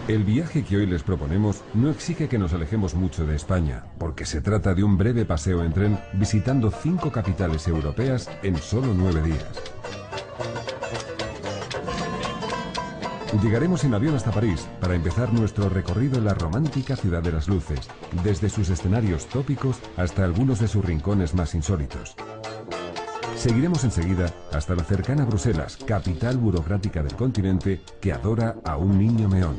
El viaje que hoy les proponemos no exige que nos alejemos mucho de España, porque se trata de un breve paseo en tren visitando 5 capitales europeas en solo 9 días. Llegaremos en avión hasta París para empezar nuestro recorrido en la romántica ciudad de las luces, desde sus escenarios tópicos hasta algunos de sus rincones más insólitos. Seguiremos enseguida hasta la cercana Bruselas, capital burocrática del continente que adora a un niño meón.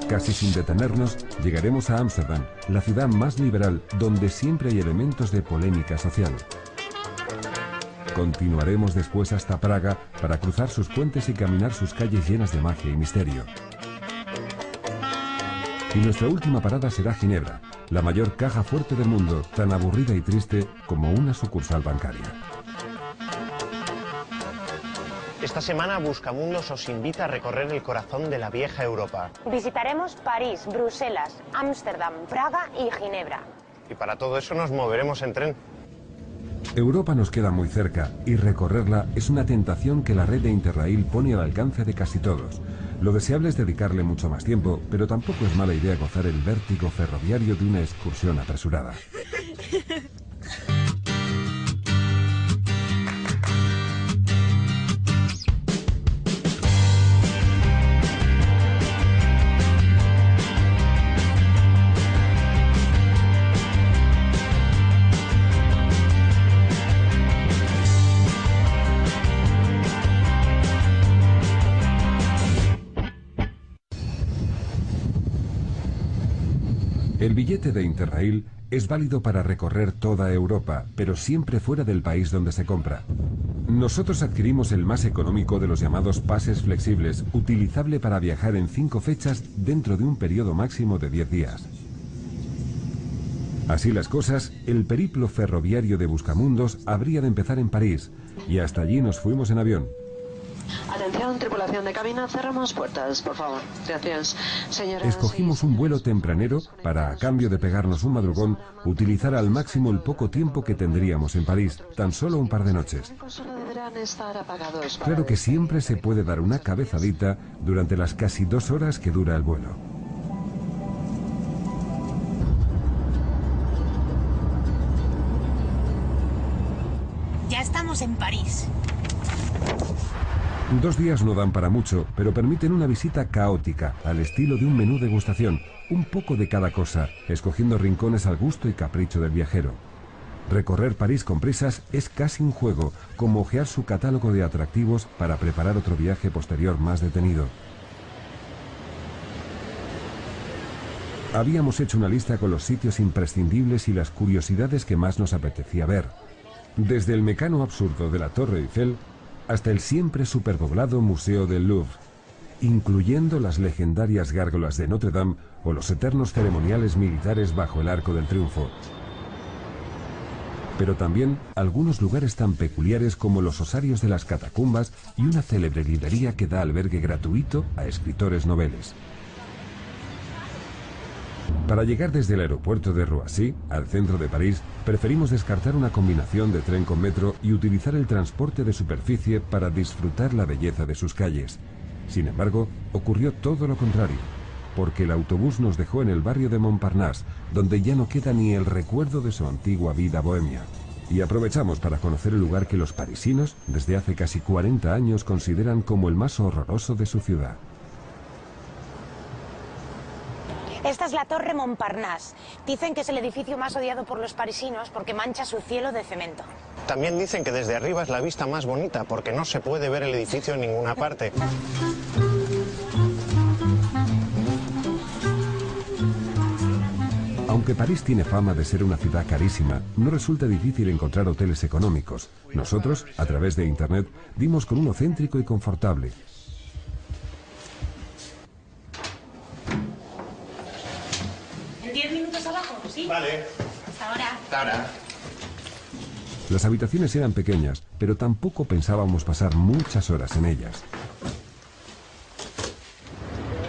Casi sin detenernos, llegaremos a Ámsterdam, la ciudad más liberal donde siempre hay elementos de polémica social. Continuaremos después hasta Praga para cruzar sus puentes y caminar sus calles llenas de magia y misterio. Y nuestra última parada será Ginebra, la mayor caja fuerte del mundo, tan aburrida y triste como una sucursal bancaria. Esta semana Buscamundos os invita a recorrer el corazón de la vieja Europa. Visitaremos París, Bruselas, Ámsterdam, Praga y Ginebra. Y para todo eso nos moveremos en tren. Europa nos queda muy cerca y recorrerla es una tentación que la red de Interrail pone al alcance de casi todos. Lo deseable es dedicarle mucho más tiempo, pero tampoco es mala idea gozar el vértigo ferroviario de una excursión apresurada. El billete de Interrail es válido para recorrer toda Europa, pero siempre fuera del país donde se compra. Nosotros adquirimos el más económico de los llamados pases flexibles, utilizable para viajar en 5 fechas dentro de un periodo máximo de 10 días. Así las cosas, el periplo ferroviario de Buscamundos habría de empezar en París, y hasta allí nos fuimos en avión. Atención, tripulación de cabina, cerramos puertas, por favor. Gracias. Señoras, escogimos un vuelo tempranero para, a cambio de pegarnos un madrugón, utilizar al máximo el poco tiempo que tendríamos en París, tan solo un par de noches. Claro que siempre se puede dar una cabezadita durante las casi 2 horas que dura el vuelo. Ya estamos en París. 2 días no dan para mucho, pero permiten una visita caótica, al estilo de un menú degustación, un poco de cada cosa, escogiendo rincones al gusto y capricho del viajero. Recorrer París con prisas es casi un juego, como hojear su catálogo de atractivos para preparar otro viaje posterior más detenido. Habíamos hecho una lista con los sitios imprescindibles y las curiosidades que más nos apetecía ver. Desde el mecano absurdo de la Torre Eiffel hasta el siempre superpoblado Museo del Louvre, incluyendo las legendarias gárgolas de Notre Dame o los eternos ceremoniales militares bajo el Arco del Triunfo. Pero también algunos lugares tan peculiares como los osarios de las catacumbas y una célebre librería que da albergue gratuito a escritores noveles. Para llegar desde el aeropuerto de Roissy al centro de París, preferimos descartar una combinación de tren con metro y utilizar el transporte de superficie para disfrutar la belleza de sus calles. Sin embargo, ocurrió todo lo contrario, porque el autobús nos dejó en el barrio de Montparnasse, donde ya no queda ni el recuerdo de su antigua vida bohemia. Y aprovechamos para conocer el lugar que los parisinos, desde hace casi 40 años, consideran como el más horroroso de su ciudad. Esta es la Torre Montparnasse. Dicen que es el edificio más odiado por los parisinos porque mancha su cielo de cemento. También dicen que desde arriba es la vista más bonita porque no se puede ver el edificio en ninguna parte. Aunque París tiene fama de ser una ciudad carísima, no resulta difícil encontrar hoteles económicos. Nosotros, a través de internet, dimos con uno céntrico y confortable. ¿En 10 minutos abajo? ¿Sí? Vale. Hasta ahora. Hasta ahora. Las habitaciones eran pequeñas, pero tampoco pensábamos pasar muchas horas en ellas.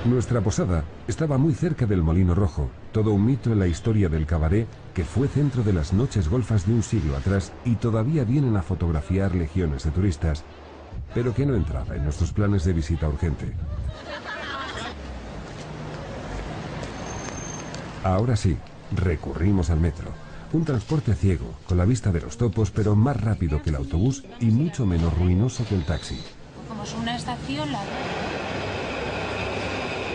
Nuestra posada estaba muy cerca del Molino Rojo, todo un mito en la historia del cabaret que fue centro de las noches golfas de un siglo atrás y todavía vienen a fotografiar legiones de turistas, pero que no entraba en nuestros planes de visita urgente. Ahora sí, recurrimos al metro. Un transporte ciego, con la vista de los topos, pero más rápido que el autobús y mucho menos ruinoso que el taxi. Como es una estación, la...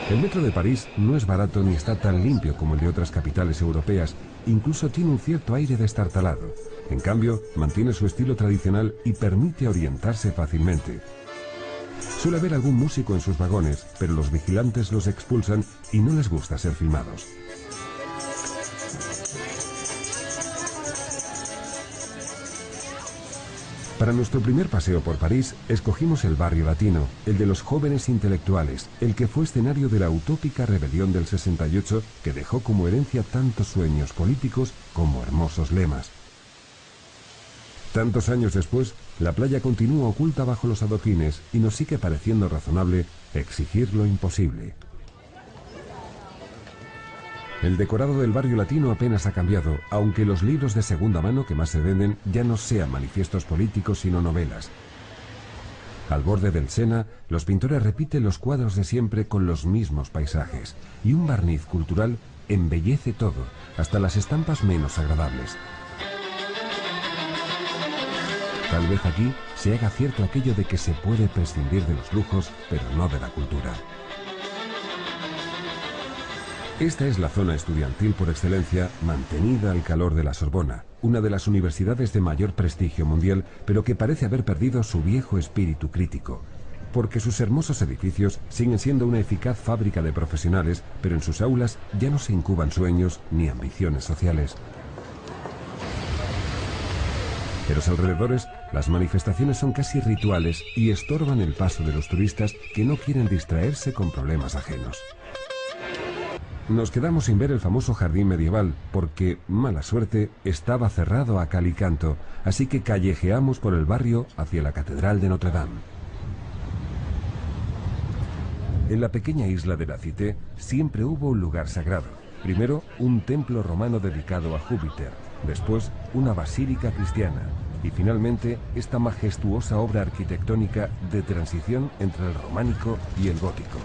El metro de París no es barato ni está tan limpio como el de otras capitales europeas. Incluso tiene un cierto aire destartalado. En cambio, mantiene su estilo tradicional y permite orientarse fácilmente. Suele haber algún músico en sus vagones, pero los vigilantes los expulsan y no les gusta ser filmados. Para nuestro primer paseo por París, escogimos el barrio latino, el de los jóvenes intelectuales, el que fue escenario de la utópica rebelión del 68 que dejó como herencia tantos sueños políticos como hermosos lemas. Tantos años después, la playa continúa oculta bajo los adoquines y nos sigue pareciendo razonable exigir lo imposible. El decorado del barrio latino apenas ha cambiado, aunque los libros de segunda mano que más se venden ya no sean manifiestos políticos sino novelas. Al borde del Sena, los pintores repiten los cuadros de siempre con los mismos paisajes, y un barniz cultural embellece todo, hasta las estampas menos agradables. Tal vez aquí se haga cierto aquello de que se puede prescindir de los lujos, pero no de la cultura. Esta es la zona estudiantil por excelencia, mantenida al calor de la Sorbona, una de las universidades de mayor prestigio mundial, pero que parece haber perdido su viejo espíritu crítico, porque sus hermosos edificios siguen siendo una eficaz fábrica de profesionales, pero en sus aulas ya no se incuban sueños ni ambiciones sociales. En los alrededores, las manifestaciones son casi rituales y estorban el paso de los turistas que no quieren distraerse con problemas ajenos. Nos quedamos sin ver el famoso jardín medieval porque, mala suerte, estaba cerrado a cal y canto, así que callejeamos por el barrio hacia la Catedral de Notre Dame. En la pequeña isla de la Cité siempre hubo un lugar sagrado. Primero, un templo romano dedicado a Júpiter, después una basílica cristiana y finalmente esta majestuosa obra arquitectónica de transición entre el románico y el gótico.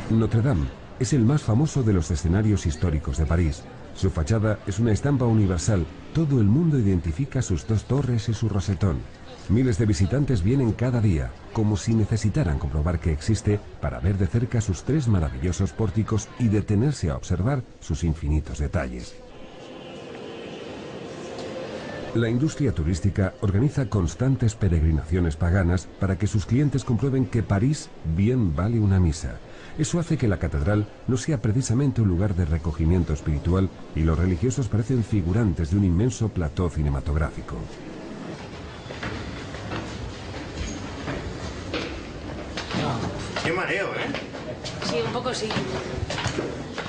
Notre Dame es el más famoso de los escenarios históricos de París. Su fachada es una estampa universal. Todo el mundo identifica sus dos torres y su rosetón. Miles de visitantes vienen cada día, como si necesitaran comprobar que existe para ver de cerca sus tres maravillosos pórticos y detenerse a observar sus infinitos detalles. La industria turística organiza constantes peregrinaciones paganas para que sus clientes comprueben que París bien vale una misa. Eso hace que la catedral no sea precisamente un lugar de recogimiento espiritual y los religiosos parecen figurantes de un inmenso plató cinematográfico. Qué mareo, ¿eh? Sí, un poco sí.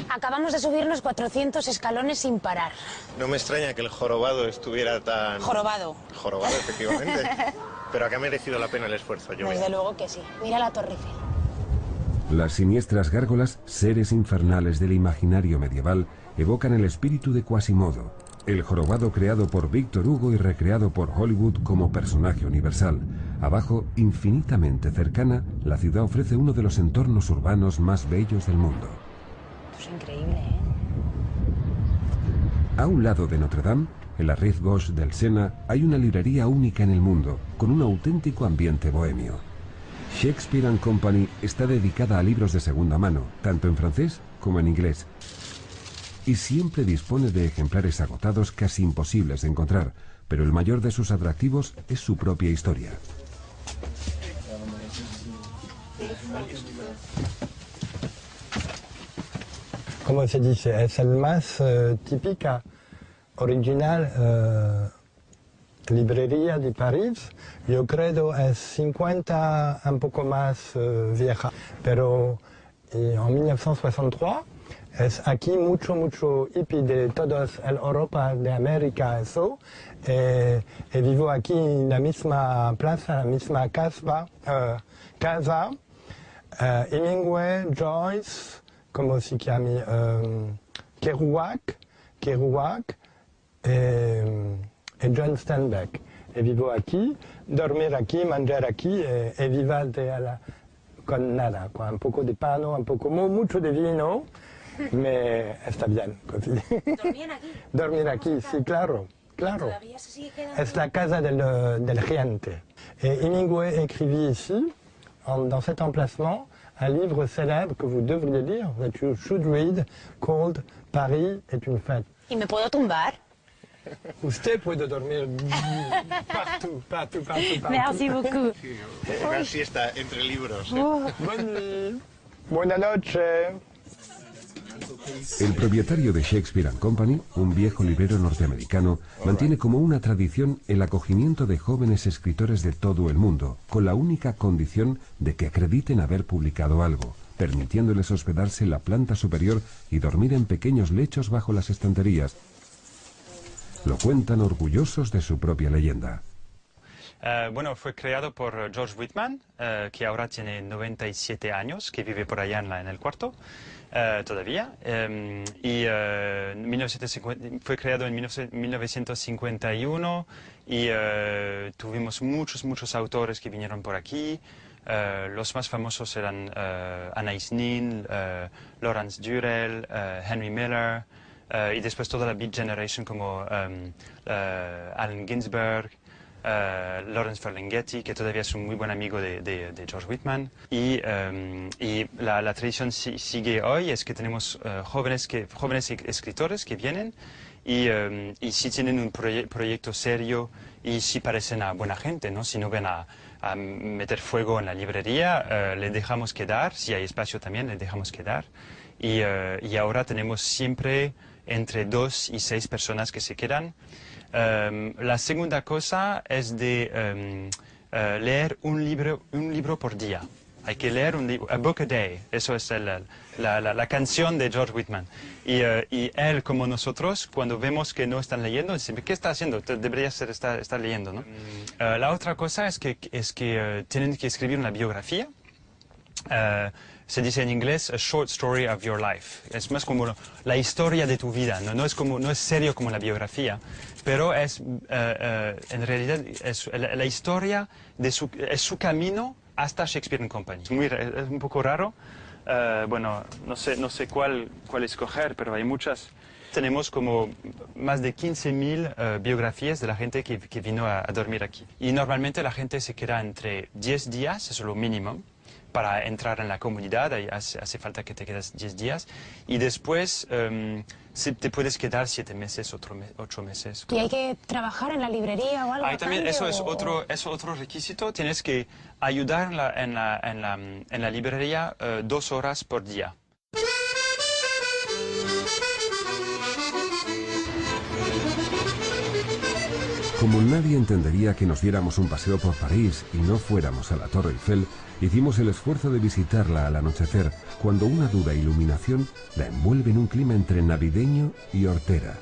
Acabamos de subirnos 400 escalones sin parar. No me extraña que el jorobado estuviera tan... Jorobado. Jorobado, efectivamente. Pero que ha merecido la pena el esfuerzo, yo Desde luego que sí. Mira la Torre Eiffel. Las siniestras gárgolas, seres infernales del imaginario medieval, evocan el espíritu de Quasimodo, el jorobado creado por Víctor Hugo y recreado por Hollywood como personaje universal. Abajo, infinitamente cercana, la ciudad ofrece uno de los entornos urbanos más bellos del mundo. Esto es increíble, ¿eh? A un lado de Notre Dame, en la Rive Gauche del Sena, hay una librería única en el mundo, con un auténtico ambiente bohemio. Shakespeare & Company está dedicada a libros de segunda mano, tanto en francés como en inglés. Y siempre dispone de ejemplares agotados casi imposibles de encontrar, pero el mayor de sus atractivos es su propia historia. Como se dice, es el más típica, original librería de París. Yo creo es 50, un poco más vieja, pero en 1963 es aquí mucho hippie de toda Europa, de América, eso. Y vivo aquí en la misma plaza, la misma casa. Hemingway, Joyce, como se llama, Kerouac y John Steinbeck. Y vivo aquí, dormir aquí, mangiar aquí y vivir con nada, un poco de pan, mucho de vino Mais está bien. ¿Dormían aquí? Dormir aquí, sí, claro. Claro. ¿Todavía se sigue quedando? Es la casa del gente. Et Hemingway écrivit ici, dans cet emplacement, un livre célèbre que vous devriez lire, that you should read, called Paris est une fête. ¿Y me puedo tumbar? Usted puede dormir partout, partout, partout, partout. Merci beaucoup. Una siesta entre libros. Bonne nuit. Buenas noches. El propietario de Shakespeare & Company, un viejo librero norteamericano, mantiene como una tradición el acogimiento de jóvenes escritores de todo el mundo, con la única condición de que acrediten haber publicado algo, permitiéndoles hospedarse en la planta superior y dormir en pequeños lechos bajo las estanterías. Lo cuentan orgullosos de su propia leyenda. Bueno, fue creado por George Whitman, que ahora tiene 97 años, que vive por allá en el cuarto todavía. Fue creado en 1951 y tuvimos muchos autores que vinieron por aquí. Los más famosos eran Anais Nin, Lawrence Durrell, Henry Miller, y después toda la Beat Generation como Allen Ginsberg, Lawrence Ferlinghetti, que todavía es un muy buen amigo de George Whitman. Y la tradición sigue hoy, es que tenemos jóvenes escritores que vienen y si tienen un proyecto serio y si parecen a buena gente, ¿no? Si no ven a meter fuego en la librería, les dejamos quedar, si hay espacio también les dejamos quedar. Y ahora tenemos siempre entre 2 y 6 personas que se quedan. La segunda cosa es de leer un libro por día. Hay que leer un libro, a book a day. Eso es la canción de George Whitman. Y él, como nosotros, cuando vemos que no están leyendo, dice, ¿qué está haciendo? Deberías estar leyendo, ¿no? La otra cosa es que tienen que escribir una biografía. Se dice en inglés a short story of your life. Es más como la historia de tu vida. No es serio como la biografía, pero es en realidad es la historia de su camino hasta Shakespeare & Company. Es un poco raro. Bueno, no sé cuál escoger, pero hay muchas. Tenemos como más de 15.000 biografías de la gente que vino a dormir aquí. Y normalmente la gente se queda entre 10 días, eso es lo mínimo, para entrar en la comunidad. Hace falta que te quedes 10 días. Y después te puedes quedar 7 meses, 8 meses. ¿Y hay que trabajar en la librería o algo? También eso es otro requisito. Tienes que ayudar en la librería 2 horas por día. Como nadie entendería que nos diéramos un paseo por París y no fuéramos a la Torre Eiffel, hicimos el esfuerzo de visitarla al anochecer, cuando una dura iluminación la envuelve en un clima entre navideño y hortera.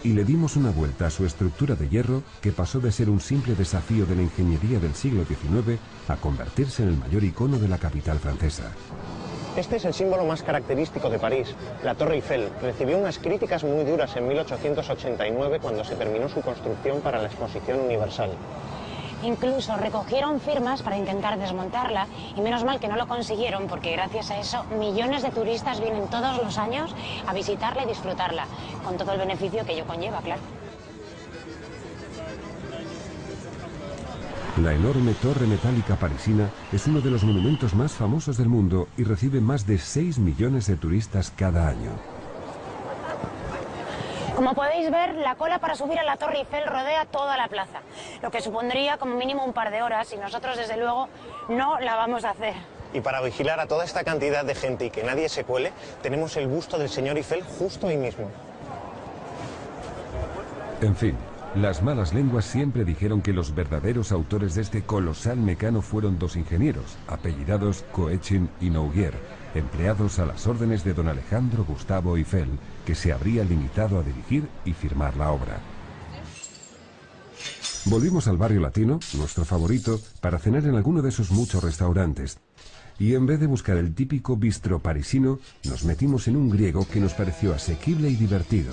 Y le dimos una vuelta a su estructura de hierro, que pasó de ser un simple desafío de la ingeniería del siglo XIX a convertirse en el mayor icono de la capital francesa. Este es el símbolo más característico de París, la Torre Eiffel. Recibió unas críticas muy duras en 1889 cuando se terminó su construcción para la Exposición Universal. Incluso recogieron firmas para intentar desmontarla y menos mal que no lo consiguieron porque gracias a eso millones de turistas vienen todos los años a visitarla y disfrutarla, con todo el beneficio que ello conlleva, claro. La enorme torre metálica parisina es uno de los monumentos más famosos del mundo y recibe más de 6 millones de turistas cada año. Como podéis ver, la cola para subir a la Torre Eiffel rodea toda la plaza, lo que supondría como mínimo un par de horas y nosotros desde luego no la vamos a hacer. Y para vigilar a toda esta cantidad de gente y que nadie se cuele, tenemos el busto del señor Eiffel justo ahí mismo. En fin, las malas lenguas siempre dijeron que los verdaderos autores de este colosal mecano fueron 2 ingenieros, apellidados Koechin y Nouguier, empleados a las órdenes de don Alejandro Gustavo Eiffel, que se habría limitado a dirigir y firmar la obra. Volvimos al barrio latino, nuestro favorito, para cenar en alguno de sus muchos restaurantes. Y en vez de buscar el típico bistro parisino, nos metimos en un griego que nos pareció asequible y divertido.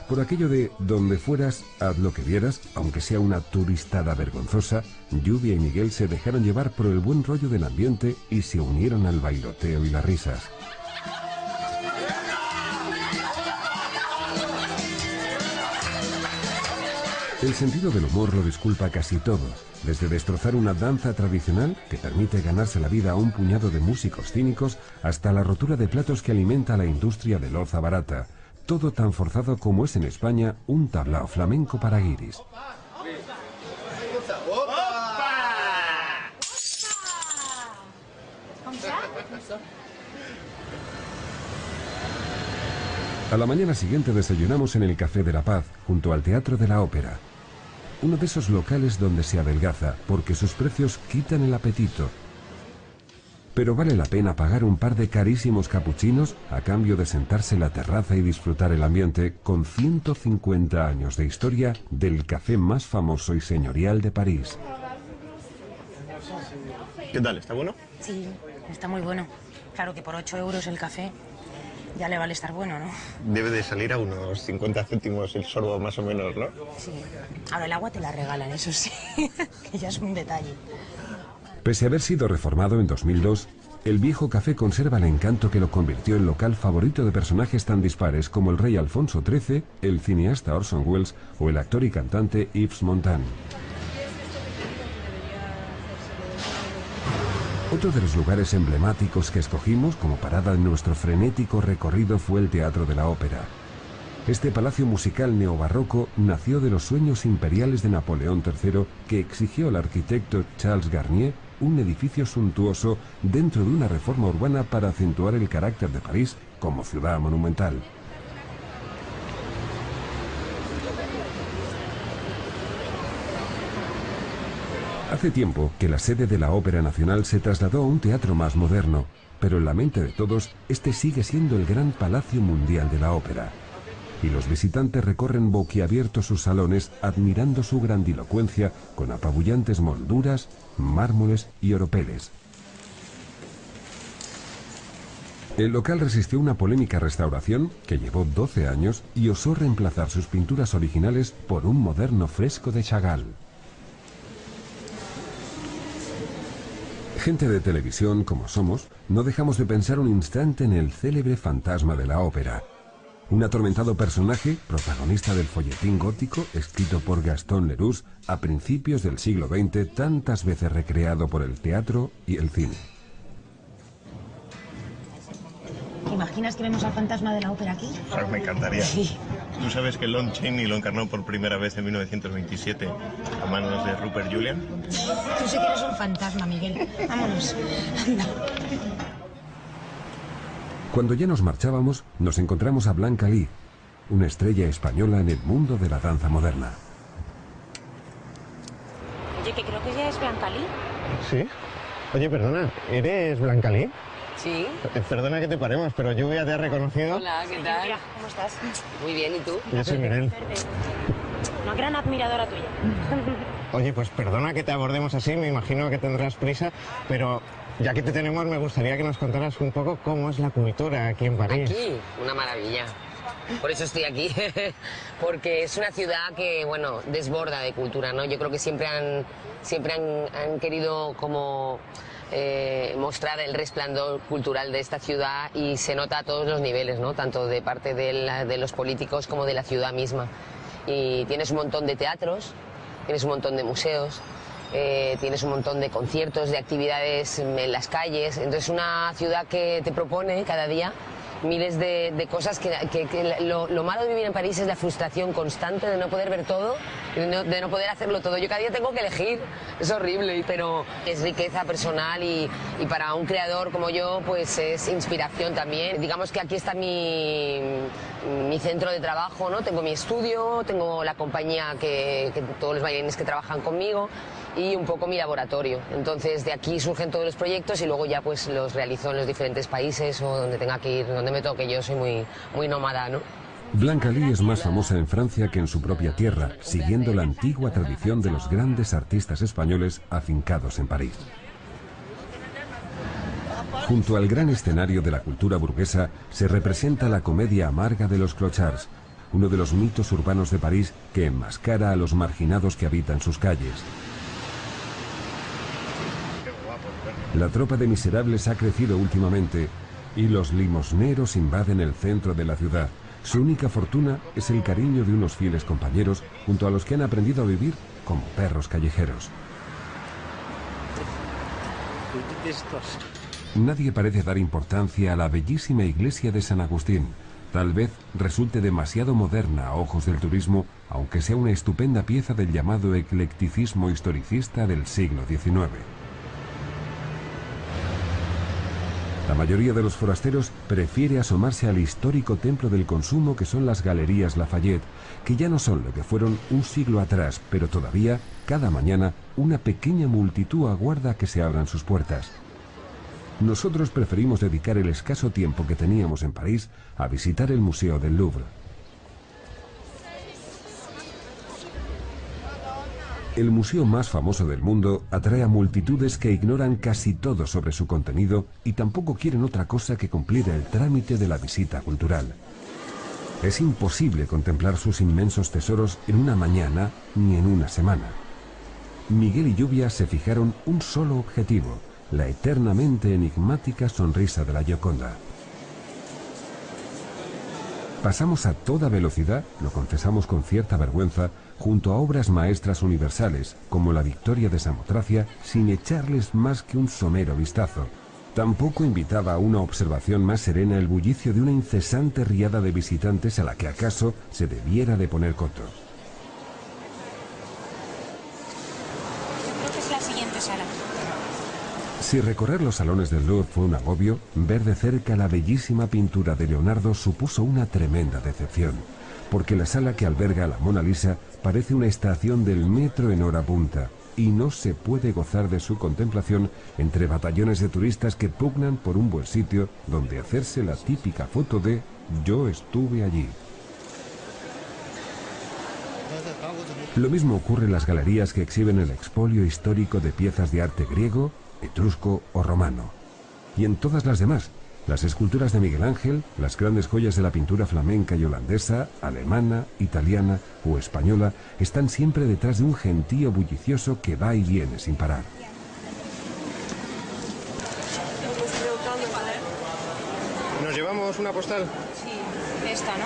Por aquello de donde fueras, haz lo que vieras, aunque sea una turistada vergonzosa, Lluvia y Miguel se dejaron llevar por el buen rollo del ambiente y se unieron al bailoteo y las risas. El sentido del humor lo disculpa casi todo, desde destrozar una danza tradicional que permite ganarse la vida a un puñado de músicos cínicos hasta la rotura de platos que alimenta a la industria de loza barata. Todo tan forzado como es en España un tablao flamenco para guiris. A la mañana siguiente desayunamos en el Café de la Paz, junto al Teatro de la Ópera. Uno de esos locales donde se adelgaza, porque sus precios quitan el apetito. Pero vale la pena pagar un par de carísimos capuchinos a cambio de sentarse en la terraza y disfrutar el ambiente con 150 años de historia del café más famoso y señorial de París. ¿Qué tal? ¿Está bueno? Sí, está muy bueno. Claro que por 8 euros el café ya le vale estar bueno, ¿no? Debe de salir a unos 50 céntimos el sorbo más o menos, ¿no? Sí. Ahora el agua te la regalan, eso sí, que ya es un detalle. Pese a haber sido reformado en 2002, el viejo café conserva el encanto que lo convirtió en local favorito de personajes tan dispares como el rey Alfonso XIII, el cineasta Orson Welles o el actor y cantante Yves Montand. Otro de los lugares emblemáticos que escogimos como parada en nuestro frenético recorrido fue el Teatro de la Ópera. Este palacio musical neobarroco nació de los sueños imperiales de Napoleón III, que exigió al arquitecto Charles Garnier un edificio suntuoso dentro de una reforma urbana para acentuar el carácter de París como ciudad monumental. Hace tiempo que la sede de la Ópera Nacional se trasladó a un teatro más moderno, pero en la mente de todos, este sigue siendo el gran palacio mundial de la ópera. Y los visitantes recorren boquiabiertos sus salones admirando su grandilocuencia con apabullantes molduras, mármoles y oropeles. El local resistió una polémica restauración que llevó 12 años y osó reemplazar sus pinturas originales por un moderno fresco de Chagall. Gente de televisión como somos, no dejamos de pensar un instante en el célebre fantasma de la ópera. Un atormentado personaje, protagonista del folletín gótico, escrito por Gaston Leroux a principios del siglo XX, tantas veces recreado por el teatro y el cine. ¿Te imaginas que vemos al fantasma de la ópera aquí? Pues me encantaría. Sí. ¿Tú sabes que Lon Chaney lo encarnó por primera vez en 1927 a manos de Rupert Julian? Tú sí que eres un fantasma, Miguel. Vámonos. Anda. Cuando ya nos marchábamos, nos encontramos a Blanca Lee, una estrella española en el mundo de la danza moderna. Oye, que creo que ella es Blanca Lee. Sí. Oye, perdona, ¿eres Blanca Lee? Sí. Perdona que te paremos, pero yo ya te he reconocido. Hola, ¿qué tal? Mira, ¿cómo estás? Muy bien, ¿y tú? Yo soy Miguel. Una gran admiradora tuya. Oye, pues perdona que te abordemos así, me imagino que tendrás prisa, pero ya que te tenemos, me gustaría que nos contaras un poco cómo es la cultura aquí en París. Aquí, una maravilla. Por eso estoy aquí, porque es una ciudad que, bueno, desborda de cultura, ¿no? Yo creo que siempre han querido como mostrar el resplandor cultural de esta ciudad y se nota a todos los niveles, ¿no? Tanto de parte de los políticos como de la ciudad misma. Y tienes un montón de teatros, tienes un montón de museos, tienes un montón de conciertos, de actividades en las calles. Entonces, una ciudad que te propone cada día miles de cosas que lo malo de vivir en París es la frustración constante de no poder ver todo, de no poder hacerlo todo. Yo cada día tengo que elegir, es horrible, pero es riqueza personal y para un creador como yo pues es inspiración también. Digamos que aquí está mi centro de trabajo, ¿no? Tengo mi estudio, tengo la compañía que todos los bailarines que trabajan conmigo y un poco mi laboratorio. Entonces de aquí surgen todos los proyectos y luego ya pues los realizo en los diferentes países o donde tenga que ir, donde me toque. Yo soy muy nómada, ¿no? Blanca Lee es más famosa en Francia que en su propia tierra, siguiendo la antigua tradición de los grandes artistas españoles afincados en París. Junto al gran escenario de la cultura burguesa se representa la comedia amarga de los clochards, uno de los mitos urbanos de París que enmascara a los marginados que habitan sus calles. La tropa de miserables ha crecido últimamente y los limosneros invaden el centro de la ciudad, Su única fortuna es el cariño de unos fieles compañeros junto a los que han aprendido a vivir como perros callejeros. Nadie parece dar importancia a la bellísima iglesia de San Agustín. Tal vez resulte demasiado moderna a ojos del turismo, aunque sea una estupenda pieza del llamado eclecticismo historicista del siglo XIX. La mayoría de los forasteros prefiere asomarse al histórico templo del consumo que son las Galerías Lafayette, que ya no son lo que fueron un siglo atrás, pero todavía, cada mañana, una pequeña multitud aguarda a que se abran sus puertas. Nosotros preferimos dedicar el escaso tiempo que teníamos en París a visitar el Museo del Louvre. El museo más famoso del mundo atrae a multitudes que ignoran casi todo sobre su contenido y tampoco quieren otra cosa que cumplir el trámite de la visita cultural. Es imposible contemplar sus inmensos tesoros en una mañana ni en una semana. Miguel y Lluvia se fijaron un solo objetivo: la eternamente enigmática sonrisa de la Gioconda. Pasamos a toda velocidad, lo confesamos con cierta vergüenza, junto a obras maestras universales, como la Victoria de Samotracia, sin echarles más que un somero vistazo. Tampoco invitaba a una observación más serena el bullicio de una incesante riada de visitantes a la que acaso se debiera de poner coto. Yo creo que es la siguiente sala. Si recorrer los salones del Louvre fue un agobio, ver de cerca la bellísima pintura de Leonardo supuso una tremenda decepción, porque la sala que alberga a la Mona Lisa parece una estación del metro en hora punta, y no se puede gozar de su contemplación entre batallones de turistas que pugnan por un buen sitio donde hacerse la típica foto de «yo estuve allí». Lo mismo ocurre en las galerías que exhiben el expolio histórico de piezas de arte griego, etrusco o romano. Y en todas las demás, las esculturas de Miguel Ángel, las grandes joyas de la pintura flamenca y holandesa, alemana, italiana o española, están siempre detrás de un gentío bullicioso que va y viene sin parar. ¿Nos llevamos una postal? Sí, esta, ¿no?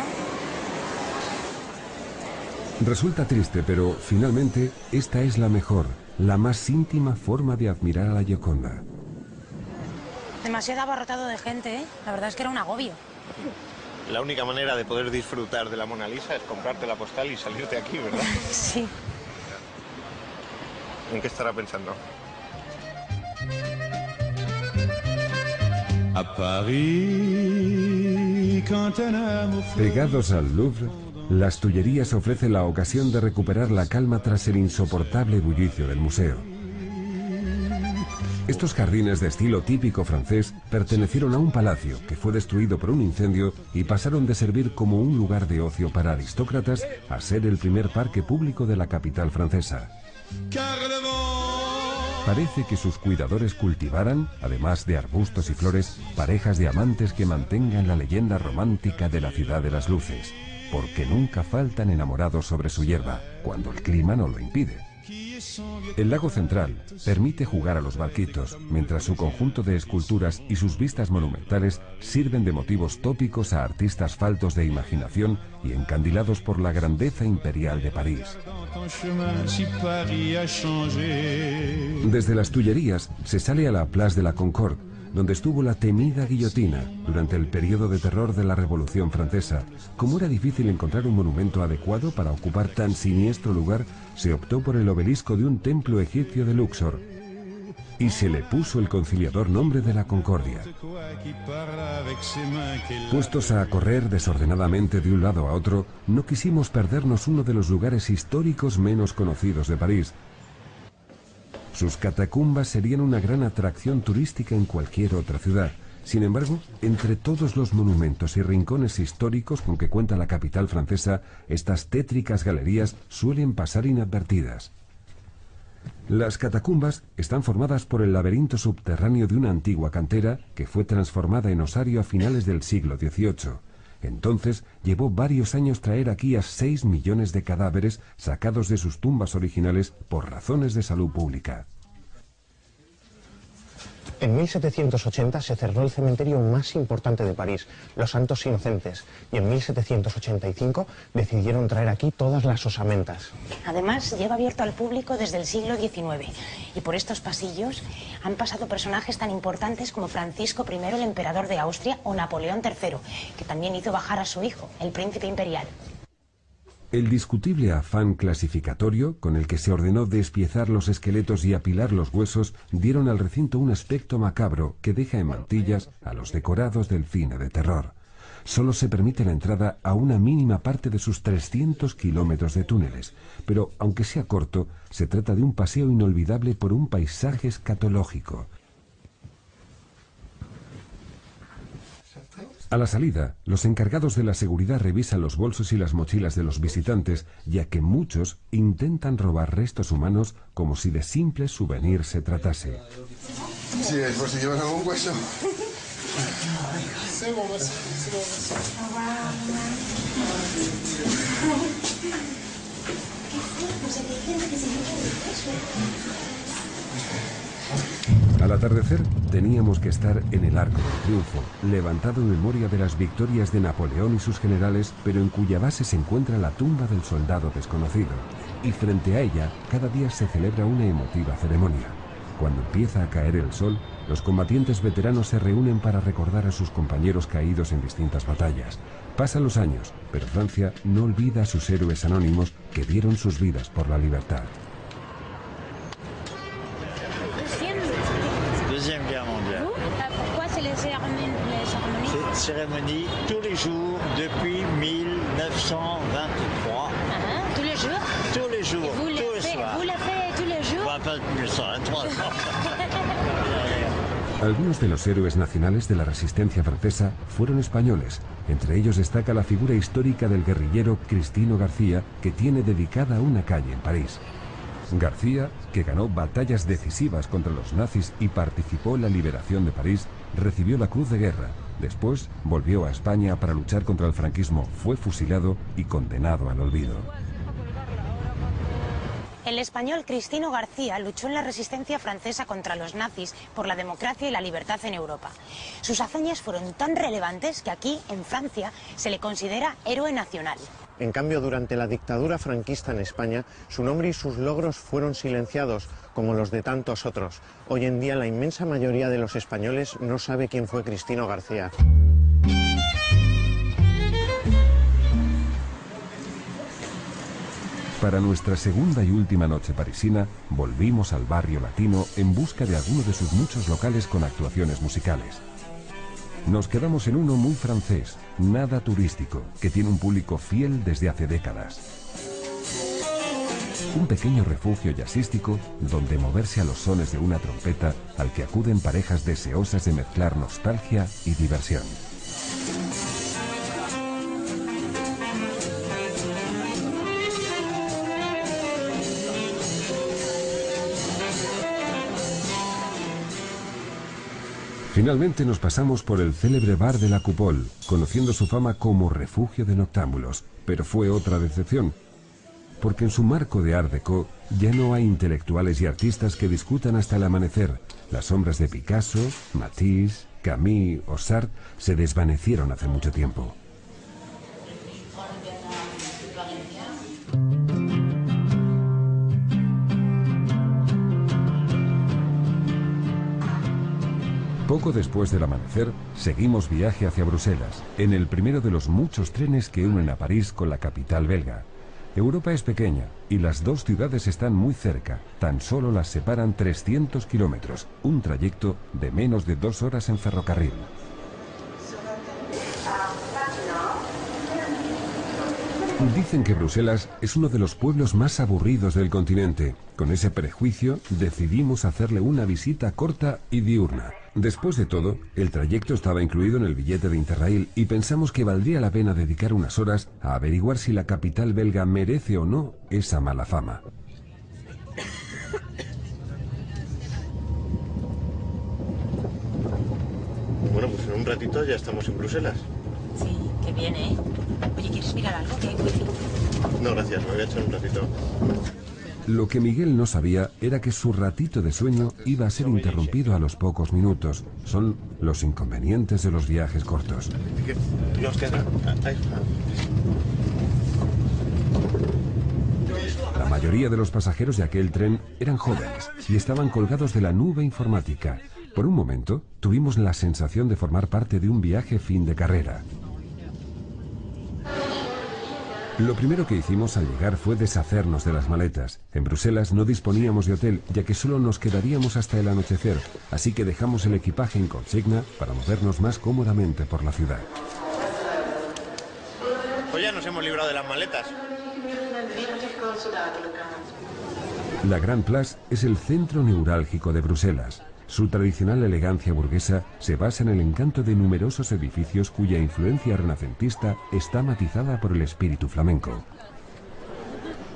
Resulta triste, pero finalmente esta es la mejor, la más íntima forma de admirar a la Gioconda. Demasiado abarrotado de gente, ¿eh? La verdad es que era un agobio. La única manera de poder disfrutar de la Mona Lisa es comprarte la postal y salirte aquí, ¿verdad? Sí. ¿En qué estará pensando? Pegados al Louvre, las Tullerías ofrecen la ocasión de recuperar la calma tras el insoportable bullicio del museo. Estos jardines de estilo típico francés pertenecieron a un palacio que fue destruido por un incendio y pasaron de servir como un lugar de ocio para aristócratas a ser el primer parque público de la capital francesa. Parece que sus cuidadores cultivaran, además de arbustos y flores, parejas de amantes que mantengan la leyenda romántica de la ciudad de las luces, porque nunca faltan enamorados sobre su hierba, cuando el clima no lo impide. El lago central permite jugar a los barquitos, mientras su conjunto de esculturas y sus vistas monumentales sirven de motivos tópicos a artistas faltos de imaginación y encandilados por la grandeza imperial de París. Desde las Tullerías se sale a la Place de la Concorde, donde estuvo la temida guillotina durante el periodo de terror de la Revolución Francesa. Como era difícil encontrar un monumento adecuado para ocupar tan siniestro lugar, se optó por el obelisco de un templo egipcio de Luxor y se le puso el conciliador nombre de la Concordia. Puestos a correr desordenadamente de un lado a otro, no quisimos perdernos uno de los lugares históricos menos conocidos de París. Sus catacumbas serían una gran atracción turística en cualquier otra ciudad. Sin embargo, entre todos los monumentos y rincones históricos con que cuenta la capital francesa, estas tétricas galerías suelen pasar inadvertidas. Las catacumbas están formadas por el laberinto subterráneo de una antigua cantera que fue transformada en osario a finales del siglo XVIII. Entonces llevó varios años traer aquí a 6 millones de cadáveres sacados de sus tumbas originales por razones de salud pública. En 1780 se cerró el cementerio más importante de París, Los Santos Inocentes, y en 1785 decidieron traer aquí todas las osamentas. Además, lleva abierto al público desde el siglo XIX, y por estos pasillos han pasado personajes tan importantes como Francisco I, el emperador de Austria, o Napoleón III, que también hizo bajar a su hijo, el príncipe imperial. El discutible afán clasificatorio, con el que se ordenó despiezar los esqueletos y apilar los huesos, dieron al recinto un aspecto macabro que deja en mantillas a los decorados del cine de terror. Solo se permite la entrada a una mínima parte de sus 300 kilómetros de túneles, pero aunque sea corto, se trata de un paseo inolvidable por un paisaje escatológico. A la salida, los encargados de la seguridad revisan los bolsos y las mochilas de los visitantes, ya que muchos intentan robar restos humanos como si de simples souvenirs se tratase. Sí, es por si llevas algún hueso. Al atardecer teníamos que estar en el Arco del Triunfo, levantado en memoria de las victorias de Napoleón y sus generales, pero en cuya base se encuentra la tumba del soldado desconocido. Y frente a ella, cada día se celebra una emotiva ceremonia. Cuando empieza a caer el sol, los combatientes veteranos se reúnen para recordar a sus compañeros caídos en distintas batallas. Pasan los años, pero Francia no olvida a sus héroes anónimos que dieron sus vidas por la libertad. Deuxième guerre mondiale. Pourquoi c'est les cérémonies? C'est cérémonie tous les jours depuis 1923. Tous les jours? Tous les jours, Vous tous les soirs. Vous la faites tous les jours? Pas 1923. Algunos de los héroes nacionales de la resistencia francesa fueron españoles. Entre ellos destaca la figura histórica del guerrillero Cristino García, que tiene dedicada una calle en París. García, que ganó batallas decisivas contra los nazis y participó en la liberación de París, recibió la Cruz de Guerra. Después volvió a España para luchar contra el franquismo, fue fusilado y condenado al olvido. El español Cristino García luchó en la resistencia francesa contra los nazis por la democracia y la libertad en Europa. Sus hazañas fueron tan relevantes que aquí, en Francia, se le considera héroe nacional. En cambio, durante la dictadura franquista en España, su nombre y sus logros fueron silenciados, como los de tantos otros. Hoy en día, la inmensa mayoría de los españoles no sabe quién fue Cristino García. Para nuestra segunda y última noche parisina, volvimos al barrio latino en busca de alguno de sus muchos locales con actuaciones musicales. Nos quedamos en uno muy francés, nada turístico, que tiene un público fiel desde hace décadas. Un pequeño refugio jazzístico donde moverse a los sones de una trompeta al que acuden parejas deseosas de mezclar nostalgia y diversión. Finalmente nos pasamos por el célebre bar de la Coupole, conociendo su fama como refugio de noctámbulos, pero fue otra decepción, porque en su marco de Art Deco ya no hay intelectuales y artistas que discutan hasta el amanecer. Las sombras de Picasso, Matisse, Camus o Sartre se desvanecieron hace mucho tiempo. Poco después del amanecer, seguimos viaje hacia Bruselas, en el primero de los muchos trenes que unen a París con la capital belga. Europa es pequeña y las dos ciudades están muy cerca, tan solo las separan 300 kilómetros, un trayecto de menos de 2 horas en ferrocarril. Dicen que Bruselas es uno de los pueblos más aburridos del continente. Con ese prejuicio decidimos hacerle una visita corta y diurna. Después de todo, el trayecto estaba incluido en el billete de Interrail y pensamos que valdría la pena dedicar unas horas a averiguar si la capital belga merece o no esa mala fama. Bueno, pues en un ratito ya estamos en Bruselas. Sí, qué bien, ¿eh? Oye, ¿quieres mirar algo? ¿Qué hay wifi? No, gracias, me voy a echar un ratito. Lo que Miguel no sabía era que su ratito de sueño iba a ser interrumpido a los pocos minutos. Son los inconvenientes de los viajes cortos. La mayoría de los pasajeros de aquel tren eran jóvenes y estaban colgados de la nube informática. Por un momento, tuvimos la sensación de formar parte de un viaje fin de carrera. Lo primero que hicimos al llegar fue deshacernos de las maletas. En Bruselas no disponíamos de hotel, ya que solo nos quedaríamos hasta el anochecer, así que dejamos el equipaje en consigna para movernos más cómodamente por la ciudad. Pues ya nos hemos librado de las maletas. La Grand Place es el centro neurálgico de Bruselas. Su tradicional elegancia burguesa se basa en el encanto de numerosos edificios cuya influencia renacentista está matizada por el espíritu flamenco.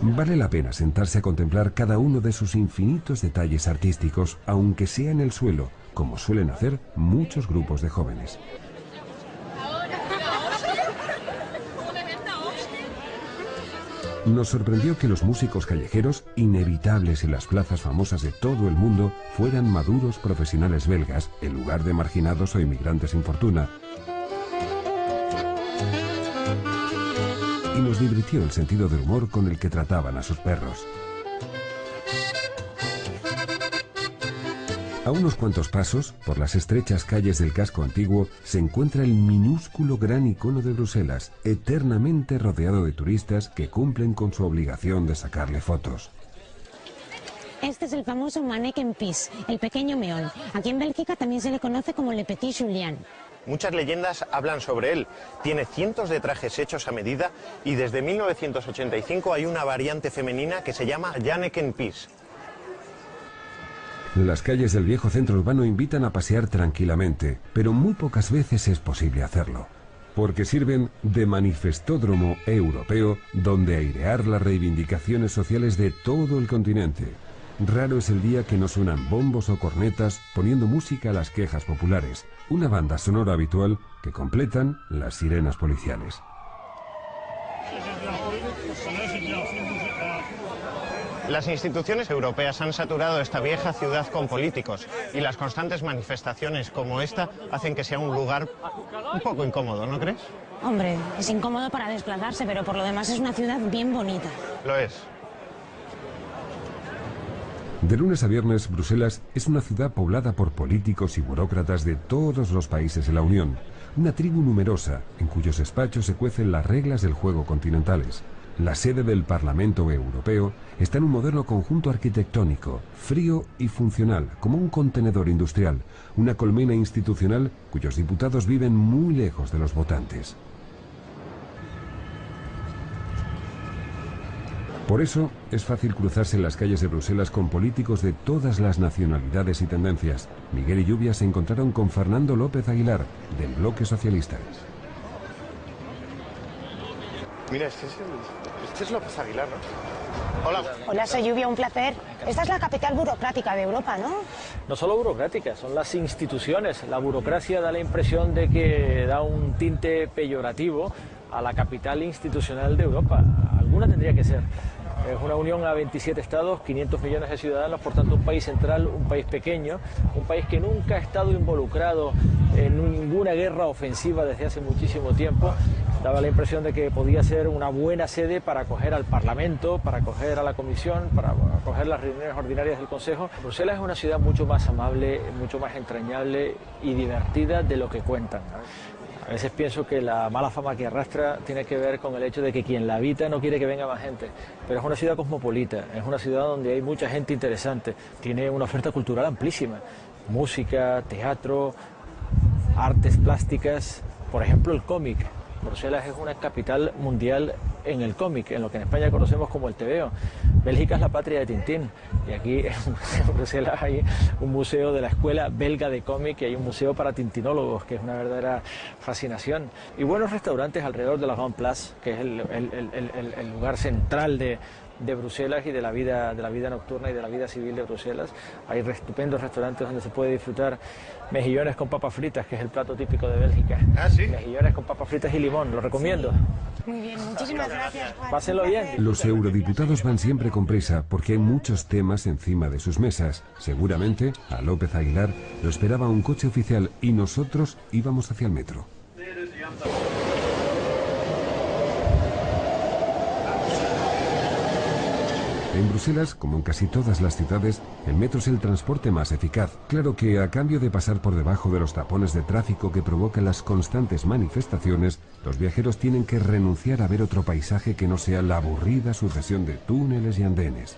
Vale la pena sentarse a contemplar cada uno de sus infinitos detalles artísticos, aunque sea en el suelo, como suelen hacer muchos grupos de jóvenes. Nos sorprendió que los músicos callejeros, inevitables en las plazas famosas de todo el mundo, fueran maduros profesionales belgas, en lugar de marginados o inmigrantes sin fortuna. Y nos divirtió el sentido del humor con el que trataban a sus perros. A unos cuantos pasos, por las estrechas calles del casco antiguo, se encuentra el minúsculo gran icono de Bruselas, eternamente rodeado de turistas que cumplen con su obligación de sacarle fotos. Este es el famoso Manneken Pis, el pequeño meón. Aquí en Bélgica también se le conoce como Le Petit Julien. Muchas leyendas hablan sobre él. Tiene cientos de trajes hechos a medida y desde 1985 hay una variante femenina que se llama Janneken Pis. Las calles del viejo centro urbano invitan a pasear tranquilamente, pero muy pocas veces es posible hacerlo, porque sirven de manifestódromo europeo donde airear las reivindicaciones sociales de todo el continente. Raro es el día que no suenan bombos o cornetas poniendo música a las quejas populares, una banda sonora habitual que completan las sirenas policiales. Las instituciones europeas han saturado esta vieja ciudad con políticos y las constantes manifestaciones como esta hacen que sea un lugar un poco incómodo, ¿no crees? Hombre, es incómodo para desplazarse, pero por lo demás es una ciudad bien bonita. Lo es. De lunes a viernes, Bruselas es una ciudad poblada por políticos y burócratas de todos los países de la Unión. Una tribu numerosa, en cuyos despachos se cuecen las reglas del juego continentales. La sede del Parlamento Europeo está en un moderno conjunto arquitectónico, frío y funcional, como un contenedor industrial, una colmena institucional cuyos diputados viven muy lejos de los votantes. Por eso, es fácil cruzarse en las calles de Bruselas con políticos de todas las nacionalidades y tendencias. Miguel y Lluvia se encontraron con Fernando López Aguilar, del Bloque Socialista. Mira, este es López Aguilar, ¿no? Hola. Hola, soy Lluvia, un placer. Esta es la capital burocrática de Europa, ¿no? No solo burocrática, son las instituciones. La burocracia da la impresión de que da un tinte peyorativo a la capital institucional de Europa. Alguna tendría que ser. Es una unión a 27 estados, 500 millones de ciudadanos, por tanto un país central, un país pequeño, un país que nunca ha estado involucrado en ninguna guerra ofensiva desde hace muchísimo tiempo. Daba la impresión de que podía ser una buena sede para acoger al Parlamento, para acoger a la Comisión, para acoger las reuniones ordinarias del Consejo. Bruselas es una ciudad mucho más amable, mucho más entrañable y divertida de lo que cuentan. A veces pienso que la mala fama que arrastra tiene que ver con el hecho de que quien la habita no quiere que venga más gente. Pero es una ciudad cosmopolita, es una ciudad donde hay mucha gente interesante, tiene una oferta cultural amplísima. Música, teatro, artes plásticas, por ejemplo el cómic. Bruselas es una capital mundial en el cómic, en lo que en España conocemos como el TVO. Bélgica es la patria de Tintín y aquí en Bruselas hay un museo de la escuela belga de cómic y hay un museo para tintinólogos, que es una verdadera fascinación. Y buenos restaurantes alrededor de la Grand Place, que es el lugar central de de Bruselas y de la vida nocturna y de la vida civil de Bruselas. Hay estupendos restaurantes donde se puede disfrutar mejillones con papas fritas, que es el plato típico de Bélgica. ¿Ah, sí? Mejillones con papas fritas y limón, lo recomiendo. Muy bien, muchísimas gracias, Juan. Pásenlo bien. Los eurodiputados van siempre con prisa porque hay muchos temas encima de sus mesas. Seguramente a López Aguilar lo esperaba un coche oficial y nosotros íbamos hacia el metro. En Bruselas, como en casi todas las ciudades, el metro es el transporte más eficaz. Claro que a cambio de pasar por debajo de los tapones de tráfico que provocan las constantes manifestaciones, los viajeros tienen que renunciar a ver otro paisaje que no sea la aburrida sucesión de túneles y andenes.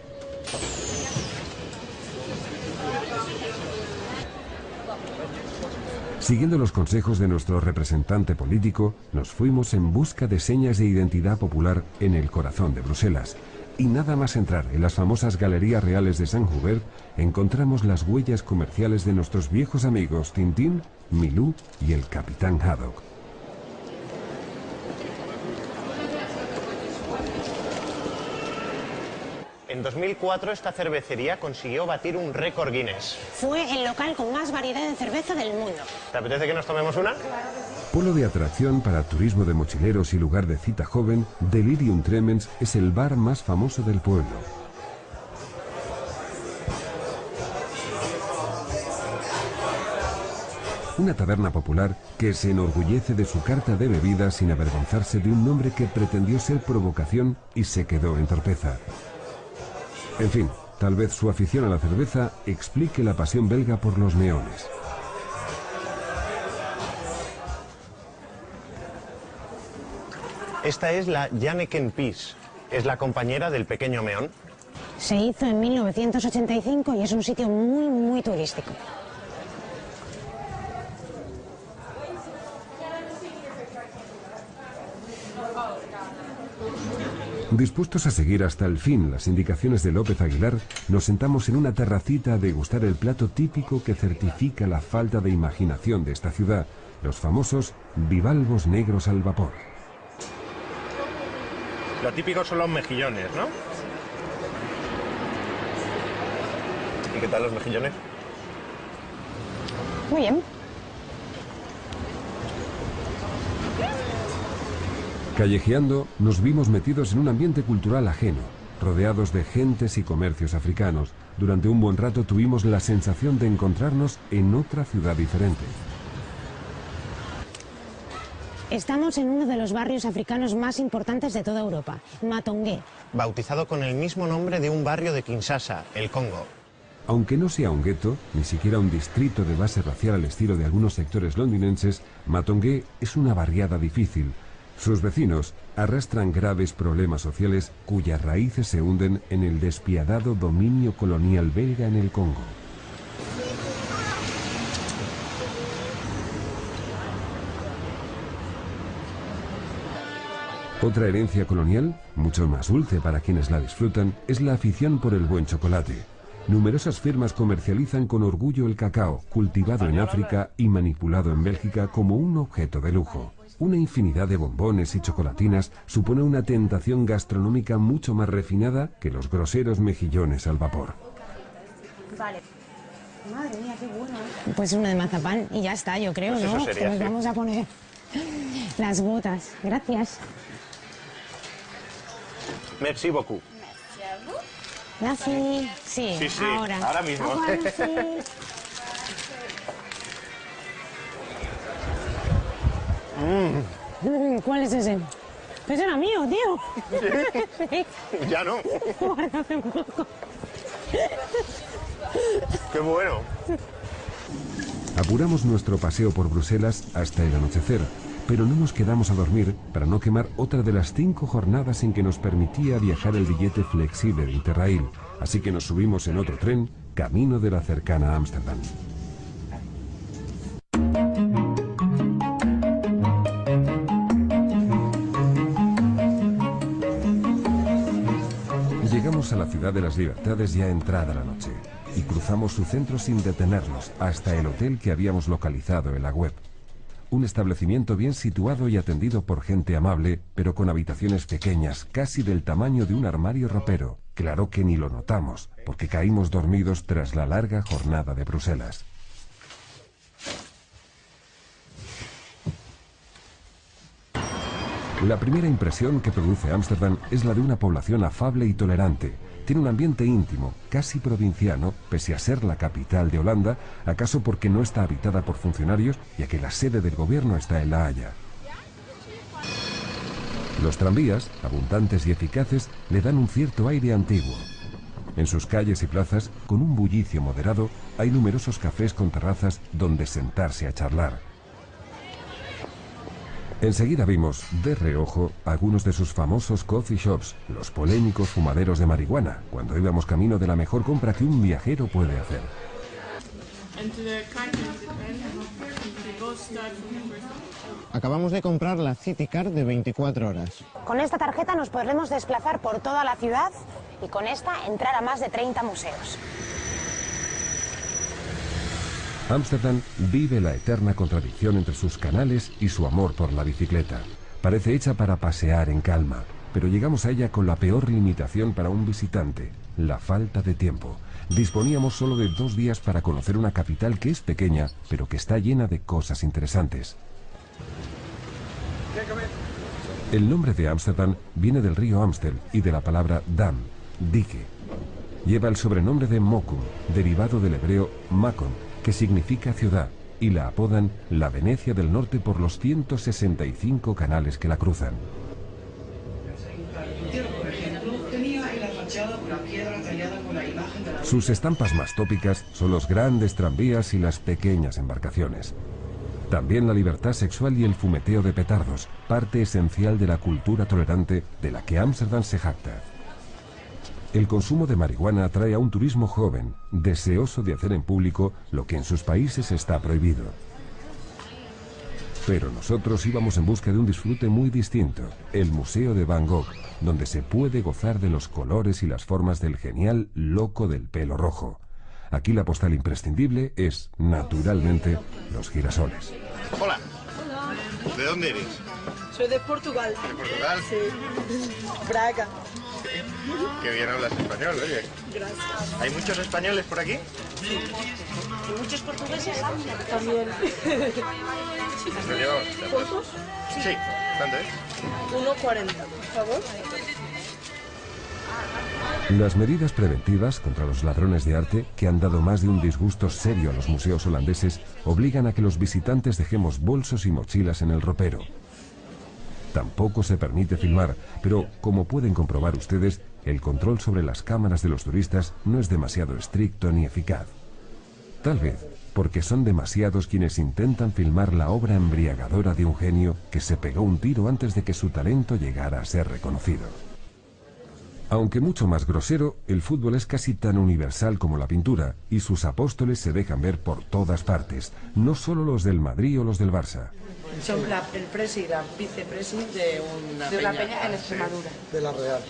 Siguiendo los consejos de nuestro representante político, nos fuimos en busca de señas de identidad popular en el corazón de Bruselas. Y nada más entrar en las famosas Galerías Reales de Saint-Hubert, encontramos las huellas comerciales de nuestros viejos amigos Tintín, Milou y el Capitán Haddock. En 2004 esta cervecería consiguió batir un récord Guinness. Fue el local con más variedad de cerveza del mundo. ¿Te apetece que nos tomemos una? Polo de atracción para turismo de mochileros y lugar de cita joven, Delirium Tremens es el bar más famoso del pueblo. Una taberna popular que se enorgullece de su carta de bebidas sin avergonzarse de un nombre que pretendió ser provocación y se quedó en torpeza. En fin, tal vez su afición a la cerveza explique la pasión belga por los neones. Esta es la Janneken Pis. Es la compañera del Pequeño Meón. Se hizo en 1985 y es un sitio muy turístico. Dispuestos a seguir hasta el fin las indicaciones de López Aguilar, nos sentamos en una terracita a degustar el plato típico que certifica la falta de imaginación de esta ciudad, los famosos bivalvos negros al vapor. Lo típico son los mejillones, ¿no? ¿Y qué tal los mejillones? Muy bien. Callejeando, nos vimos metidos en un ambiente cultural ajeno, rodeados de gentes y comercios africanos. Durante un buen rato tuvimos la sensación de encontrarnos en otra ciudad diferente. Estamos en uno de los barrios africanos más importantes de toda Europa, Matongué. Bautizado con el mismo nombre de un barrio de Kinshasa, el Congo. Aunque no sea un gueto, ni siquiera un distrito de base racial al estilo de algunos sectores londinenses, Matongué es una barriada difícil. Sus vecinos arrastran graves problemas sociales cuyas raíces se hunden en el despiadado dominio colonial belga en el Congo. Otra herencia colonial, mucho más dulce para quienes la disfrutan, es la afición por el buen chocolate. Numerosas firmas comercializan con orgullo el cacao, cultivado en África y manipulado en Bélgica como un objeto de lujo. Una infinidad de bombones y chocolatinas supone una tentación gastronómica mucho más refinada que los groseros mejillones al vapor. Vale. Madre mía, qué bueno. Pues uno de mazapán y ya está, yo creo, pues ¿no? Eso sería, Nos sí. vamos a poner las botas. Gracias. Merci beaucoup. Gracias. Sí, Sí, sí, ahora mismo. Juan, sí. ¿Cuál es ese? Ese era mío, tío. Sí. Ya no. Guárdame un poco. Qué bueno. Apuramos nuestro paseo por Bruselas hasta el anochecer, pero no nos quedamos a dormir para no quemar otra de las 5 jornadas en que nos permitía viajar el billete flexible de Interrail, así que nos subimos en otro tren, camino de la cercana Ámsterdam. Llegamos a la ciudad de las libertades ya entrada la noche y cruzamos su centro sin detenernos hasta el hotel que habíamos localizado en la web. un establecimiento bien situado y atendido por gente amable, pero con habitaciones pequeñas, casi del tamaño de un armario ropero. Claro que ni lo notamos, porque caímos dormidos tras la larga jornada de Bruselas. La primera impresión que produce Ámsterdam es la de una población afable y tolerante. Tiene un ambiente íntimo, casi provinciano, pese a ser la capital de Holanda, acaso porque no está habitada por funcionarios, ya que la sede del gobierno está en La Haya. Los tranvías, abundantes y eficaces, le dan un cierto aire antiguo. En sus calles y plazas, con un bullicio moderado, hay numerosos cafés con terrazas donde sentarse a charlar. Enseguida vimos, de reojo, algunos de sus famosos coffee shops, los polémicos fumaderos de marihuana, cuando íbamos camino de la mejor compra que un viajero puede hacer. Acabamos de comprar la City Card de 24 horas. Con esta tarjeta nos podremos desplazar por toda la ciudad y con esta entrar a más de 30 museos. Ámsterdam vive la eterna contradicción entre sus canales y su amor por la bicicleta. Parece hecha para pasear en calma, pero llegamos a ella con la peor limitación para un visitante, la falta de tiempo. Disponíamos solo de 2 días para conocer una capital que es pequeña, pero que está llena de cosas interesantes. El nombre de Ámsterdam viene del río Amstel y de la palabra dam, dique. Lleva el sobrenombre de Mokum, derivado del hebreo Makon, que significa ciudad, y la apodan la Venecia del Norte por los 165 canales que la cruzan. Sus estampas más tópicas son los grandes tranvías y las pequeñas embarcaciones. También la libertad sexual y el fumeteo de petardos, parte esencial de la cultura tolerante de la que Ámsterdam se jacta. El consumo de marihuana atrae a un turismo joven, deseoso de hacer en público lo que en sus países está prohibido. Pero nosotros íbamos en busca de un disfrute muy distinto, el Museo de Van Gogh, donde se puede gozar de los colores y las formas del genial loco del pelo rojo. Aquí la postal imprescindible es, naturalmente, los girasoles. Hola. ¿De dónde eres? Soy de Portugal. ¿De Portugal? Sí. Braga. Qué bien hablas español, oye. Gracias. ¿Hay muchos españoles por aquí? Sí. ¿Y muchos portugueses? También. ¿Lo llevamos? ¿Cuántos? Sí. ¿Cuánto es? 1,40, por favor. Las medidas preventivas contra los ladrones de arte, que han dado más de un disgusto serio a los museos holandeses, obligan a que los visitantes dejemos bolsos y mochilas en el ropero. Tampoco se permite filmar, pero como pueden comprobar ustedes, el control sobre las cámaras de los turistas no es demasiado estricto ni eficaz. Tal vez porque son demasiados quienes intentan filmar la obra embriagadora de un genio que se pegó un tiro antes de que su talento llegara a ser reconocido. Aunque mucho más grosero, el fútbol es casi tan universal como la pintura, y sus apóstoles se dejan ver por todas partes, no solo los del Madrid o los del Barça. Son el presi y la vicepresi de una peña en Extremadura. De la Real.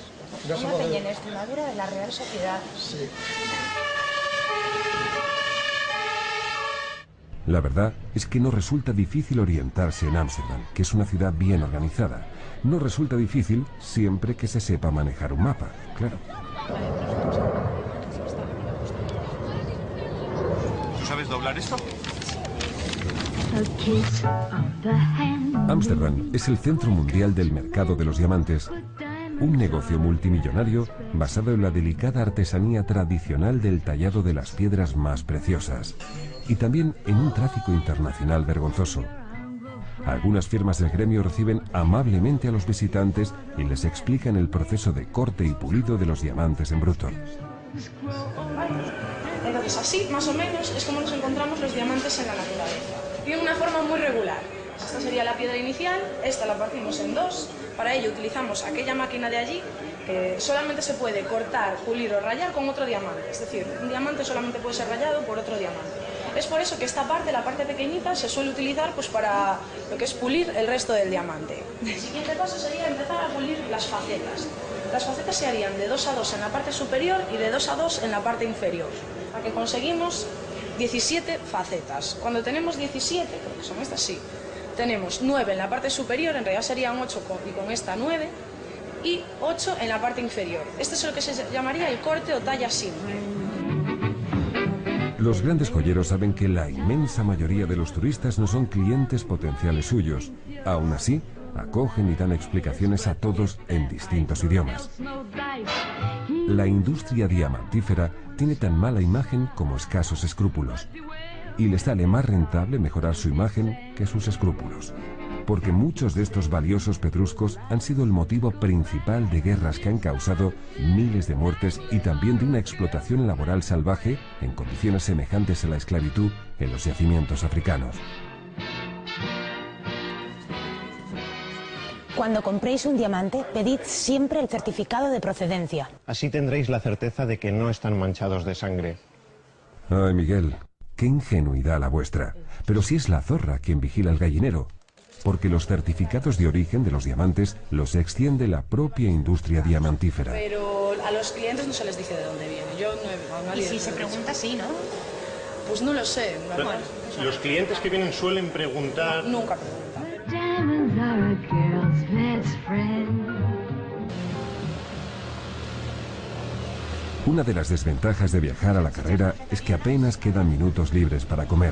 Una peña en Extremadura de la Real Sociedad. Sí. La verdad es que no resulta difícil orientarse en Ámsterdam, que es una ciudad bien organizada. No resulta difícil siempre que se sepa manejar un mapa, claro. ¿Tú sabes doblar esto? Ámsterdam es el centro mundial del mercado de los diamantes, un negocio multimillonario basado en la delicada artesanía tradicional del tallado de las piedras más preciosas, y también en un tráfico internacional vergonzoso. Algunas firmas del gremio reciben amablemente a los visitantes y les explican el proceso de corte y pulido de los diamantes en bruto. Entonces, así, más o menos, es como nos encontramos los diamantes en la naturaleza. Tienen una forma muy regular. Esta sería la piedra inicial, esta la partimos en 2. Para ello utilizamos aquella máquina de allí, que solamente se puede cortar, pulir o rayar con otro diamante. Es decir, un diamante solamente puede ser rayado por otro diamante. Es por eso que esta parte, la parte pequeñita, se suele utilizar pues, para lo que es pulir el resto del diamante. El siguiente paso sería empezar a pulir las facetas. Las facetas se harían de 2 a 2 en la parte superior y de 2 a 2 en la parte inferior, a que conseguimos 17 facetas. Cuando tenemos 17, creo que son estas, sí, tenemos 9 en la parte superior, en realidad serían 8 y con esta 9, y 8 en la parte inferior. Este es lo que se llamaría el corte o talla simple. Los grandes joyeros saben que la inmensa mayoría de los turistas no son clientes potenciales suyos. Aún así, acogen y dan explicaciones a todos en distintos idiomas. La industria diamantífera tiene tan mala imagen como escasos escrúpulos. Y les sale más rentable mejorar su imagen que sus escrúpulos. Porque muchos de estos valiosos pedruscos han sido el motivo principal de guerras que han causado miles de muertes y también de una explotación laboral salvaje en condiciones semejantes a la esclavitud en los yacimientos africanos. Cuando compréis un diamante, pedid siempre el certificado de procedencia. Así tendréis la certeza de que no están manchados de sangre. Ay, Miguel, qué ingenuidad la vuestra. Pero si es la zorra quien vigila el gallinero. Porque los certificados de origen de los diamantes los extiende la propia industria diamantífera. Pero a los clientes no se les dice de dónde viene. Yo no he, a nadie. Y si se pregunta, sí, ¿no? Pues no lo sé. Pero, los clientes que vienen suelen preguntar... Nunca preguntan. Una de las desventajas de viajar a la carrera es que apenas quedan minutos libres para comer.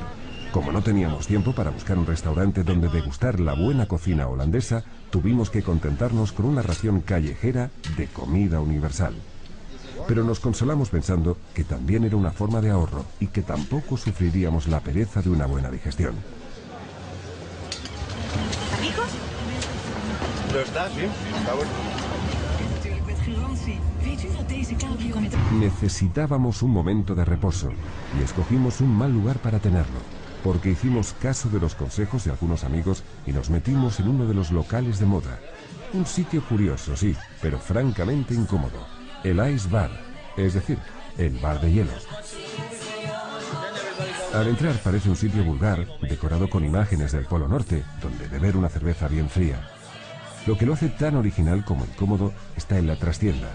Como no teníamos tiempo para buscar un restaurante donde degustar la buena cocina holandesa, tuvimos que contentarnos con una ración callejera de comida universal. Pero nos consolamos pensando que también era una forma de ahorro y que tampoco sufriríamos la pereza de una buena digestión. ¿Ricos? ¿Lo está? Sí, está bueno. Necesitábamos un momento de reposo y escogimos un mal lugar para tenerlo, porque hicimos caso de los consejos de algunos amigos y nos metimos en uno de los locales de moda. Un sitio curioso, sí, pero francamente incómodo. El Ice Bar, es decir, el bar de hielo. Al entrar parece un sitio vulgar, decorado con imágenes del Polo Norte, donde beber una cerveza bien fría. Lo que lo hace tan original como incómodo está en la trastienda.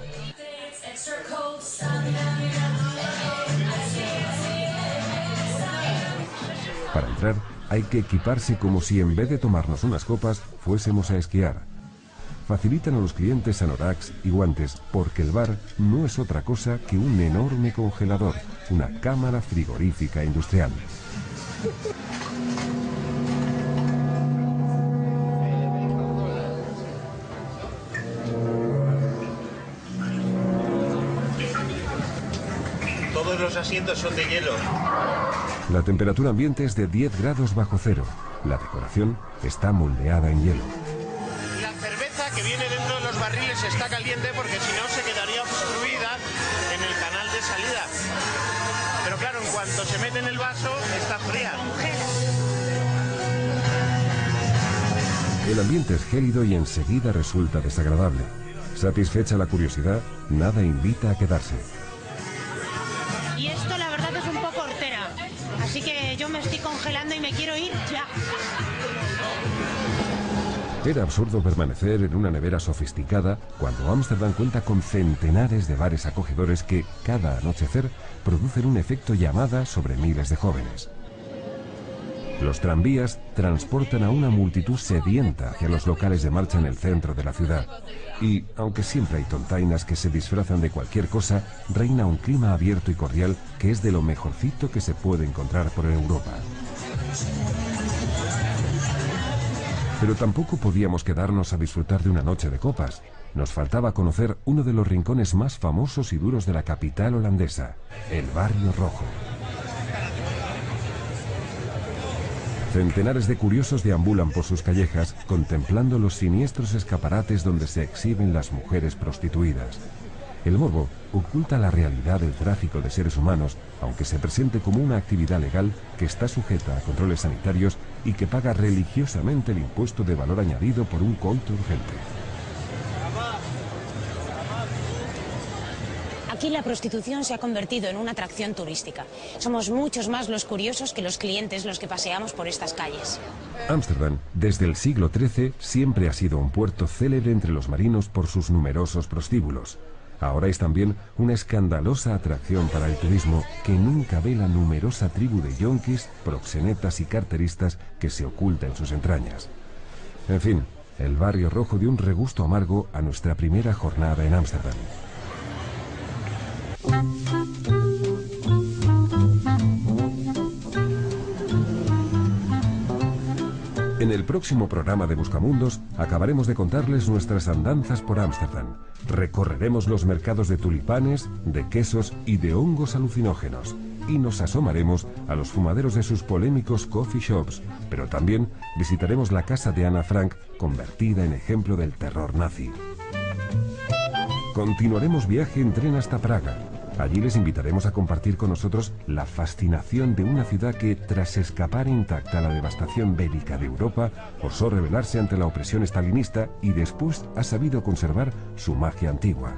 Para entrar hay que equiparse como si en vez de tomarnos unas copas fuésemos a esquiar. Facilitan a los clientes anoraks y guantes porque el bar no es otra cosa que un enorme congelador, una cámara frigorífica industrial. Todos los asientos son de hielo. La temperatura ambiente es de 10 grados bajo cero. La decoración está moldeada en hielo. La cerveza que viene dentro de los barriles está caliente porque si no se quedaría obstruida en el canal de salida. Pero claro, en cuanto se mete en el vaso, está fría. El ambiente es gélido y enseguida resulta desagradable. Satisfecha la curiosidad, nada invita a quedarse. Y esto la verdad es un poco hortera. Así que yo me estoy congelando y me quiero ir ya. Era absurdo permanecer en una nevera sofisticada cuando Ámsterdam cuenta con centenares de bares acogedores que, cada anochecer, producen un efecto llamada sobre miles de jóvenes. Los tranvías transportan a una multitud sedienta hacia los locales de marcha en el centro de la ciudad. Y, aunque siempre hay tontainas que se disfrazan de cualquier cosa, reina un clima abierto y cordial que es de lo mejorcito que se puede encontrar por Europa. Pero tampoco podíamos quedarnos a disfrutar de una noche de copas. Nos faltaba conocer uno de los rincones más famosos y duros de la capital holandesa, el Barrio Rojo. Centenares de curiosos deambulan por sus callejas, contemplando los siniestros escaparates donde se exhiben las mujeres prostituidas. El morbo oculta la realidad del tráfico de seres humanos, aunque se presente como una actividad legal que está sujeta a controles sanitarios y que paga religiosamente el impuesto de valor añadido por un coito urgente. Aquí la prostitución se ha convertido en una atracción turística. Somos muchos más los curiosos que los clientes los que paseamos por estas calles. Ámsterdam, desde el siglo XIII, siempre ha sido un puerto célebre entre los marinos por sus numerosos prostíbulos. ahora es también una escandalosa atracción para el turismo que nunca ve la numerosa tribu de yonkis, proxenetas y carteristas que se oculta en sus entrañas. En fin, el barrio rojo dio un regusto amargo a nuestra primera jornada en Ámsterdam. En el próximo programa de Buscamundos acabaremos de contarles nuestras andanzas por Ámsterdam. Recorreremos los mercados de tulipanes, de quesos y de hongos alucinógenos. Y nos asomaremos a los fumaderos de sus polémicos coffee shops. Pero también visitaremos la casa de Ana Frank, convertida en ejemplo del terror nazi. Continuaremos viaje en tren hasta Praga. Allí les invitaremos a compartir con nosotros la fascinación de una ciudad que, tras escapar intacta a la devastación bélica de Europa, osó rebelarse ante la opresión stalinista y después ha sabido conservar su magia antigua.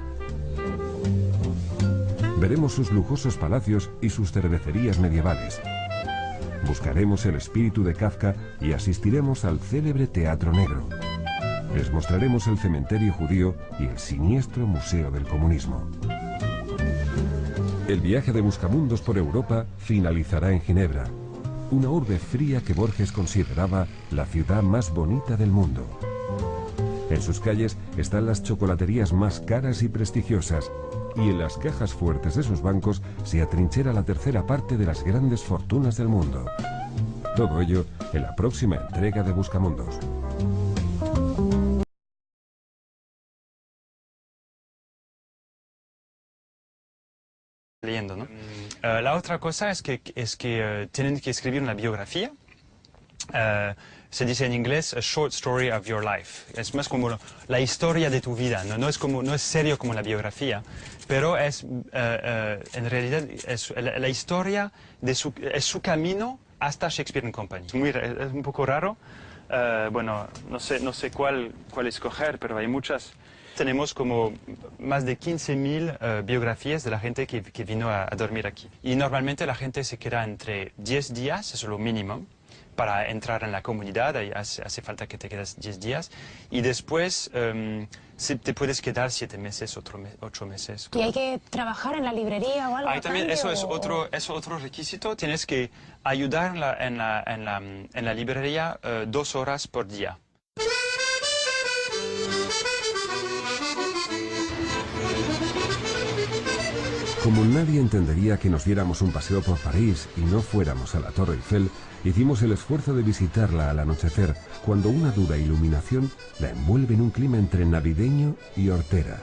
Veremos sus lujosos palacios y sus cervecerías medievales. Buscaremos el espíritu de Kafka y asistiremos al célebre Teatro Negro. Les mostraremos el cementerio judío y el siniestro Museo del Comunismo. El viaje de Buscamundos por Europa finalizará en Ginebra, una urbe fría que Borges consideraba la ciudad más bonita del mundo. En sus calles están las chocolaterías más caras y prestigiosas, y en las cajas fuertes de sus bancos se atrinchera la tercera parte de las grandes fortunas del mundo. Todo ello en la próxima entrega de Buscamundos. Leyendo, ¿no? La otra cosa es que tienen que escribir una biografía. Se dice en inglés a short story of your life. Es más como la historia de tu vida. No es serio como la biografía, pero es en realidad es la historia de su camino hasta Shakespeare & Company. Es un poco raro. Bueno, no sé cuál escoger, pero hay muchas. Tenemos como más de 15.000 biografías de la gente que vino a dormir aquí. Y normalmente la gente se queda entre 10 días, eso es lo mínimo, para entrar en la comunidad. Hace falta que te quedes 10 días. Y después te puedes quedar 7 meses, 8 meses. ¿Y hay que trabajar en la librería o algo? También eso es otro requisito. Tienes que ayudar en la librería 2 horas por día. Como nadie entendería que nos diéramos un paseo por París y no fuéramos a la Torre Eiffel, hicimos el esfuerzo de visitarla al anochecer, cuando una dura iluminación la envuelve en un clima entre navideño y hortera.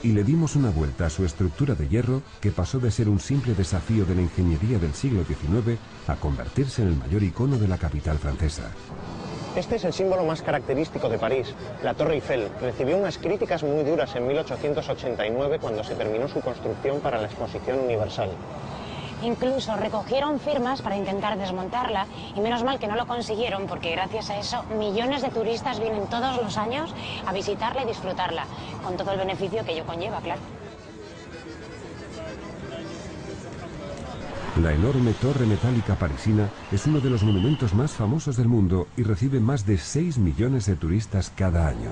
Y le dimos una vuelta a su estructura de hierro, que pasó de ser un simple desafío de la ingeniería del siglo XIX a convertirse en el mayor icono de la capital francesa. Este es el símbolo más característico de París, la Torre Eiffel. Recibió unas críticas muy duras en 1889 cuando se terminó su construcción para la Exposición Universal. Incluso recogieron firmas para intentar desmontarla y menos mal que no lo consiguieron porque gracias a eso millones de turistas vienen todos los años a visitarla y disfrutarla, con todo el beneficio que ello conlleva, claro. La enorme torre metálica parisina es uno de los monumentos más famosos del mundo y recibe más de 6 millones de turistas cada año.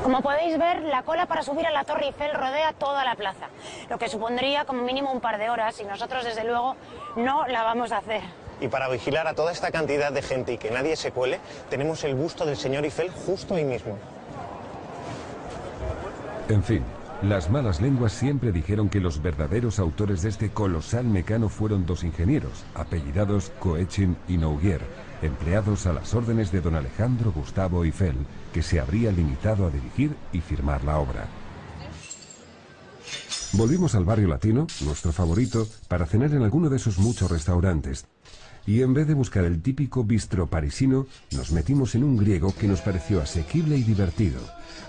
Como podéis ver, la cola para subir a la Torre Eiffel rodea toda la plaza, lo que supondría como mínimo un par de horas y nosotros desde luego no la vamos a hacer. Y para vigilar a toda esta cantidad de gente y que nadie se cuele, tenemos el busto del señor Eiffel justo ahí mismo. En fin. Las malas lenguas siempre dijeron que los verdaderos autores de este colosal mecano fueron 2 ingenieros, apellidados Koechin y Nouguier, empleados a las órdenes de don Alejandro Gustavo Eiffel, que se habría limitado a dirigir y firmar la obra. Volvimos al barrio latino, nuestro favorito, para cenar en alguno de sus muchos restaurantes. Y en vez de buscar el típico bistro parisino, nos metimos en un griego que nos pareció asequible y divertido.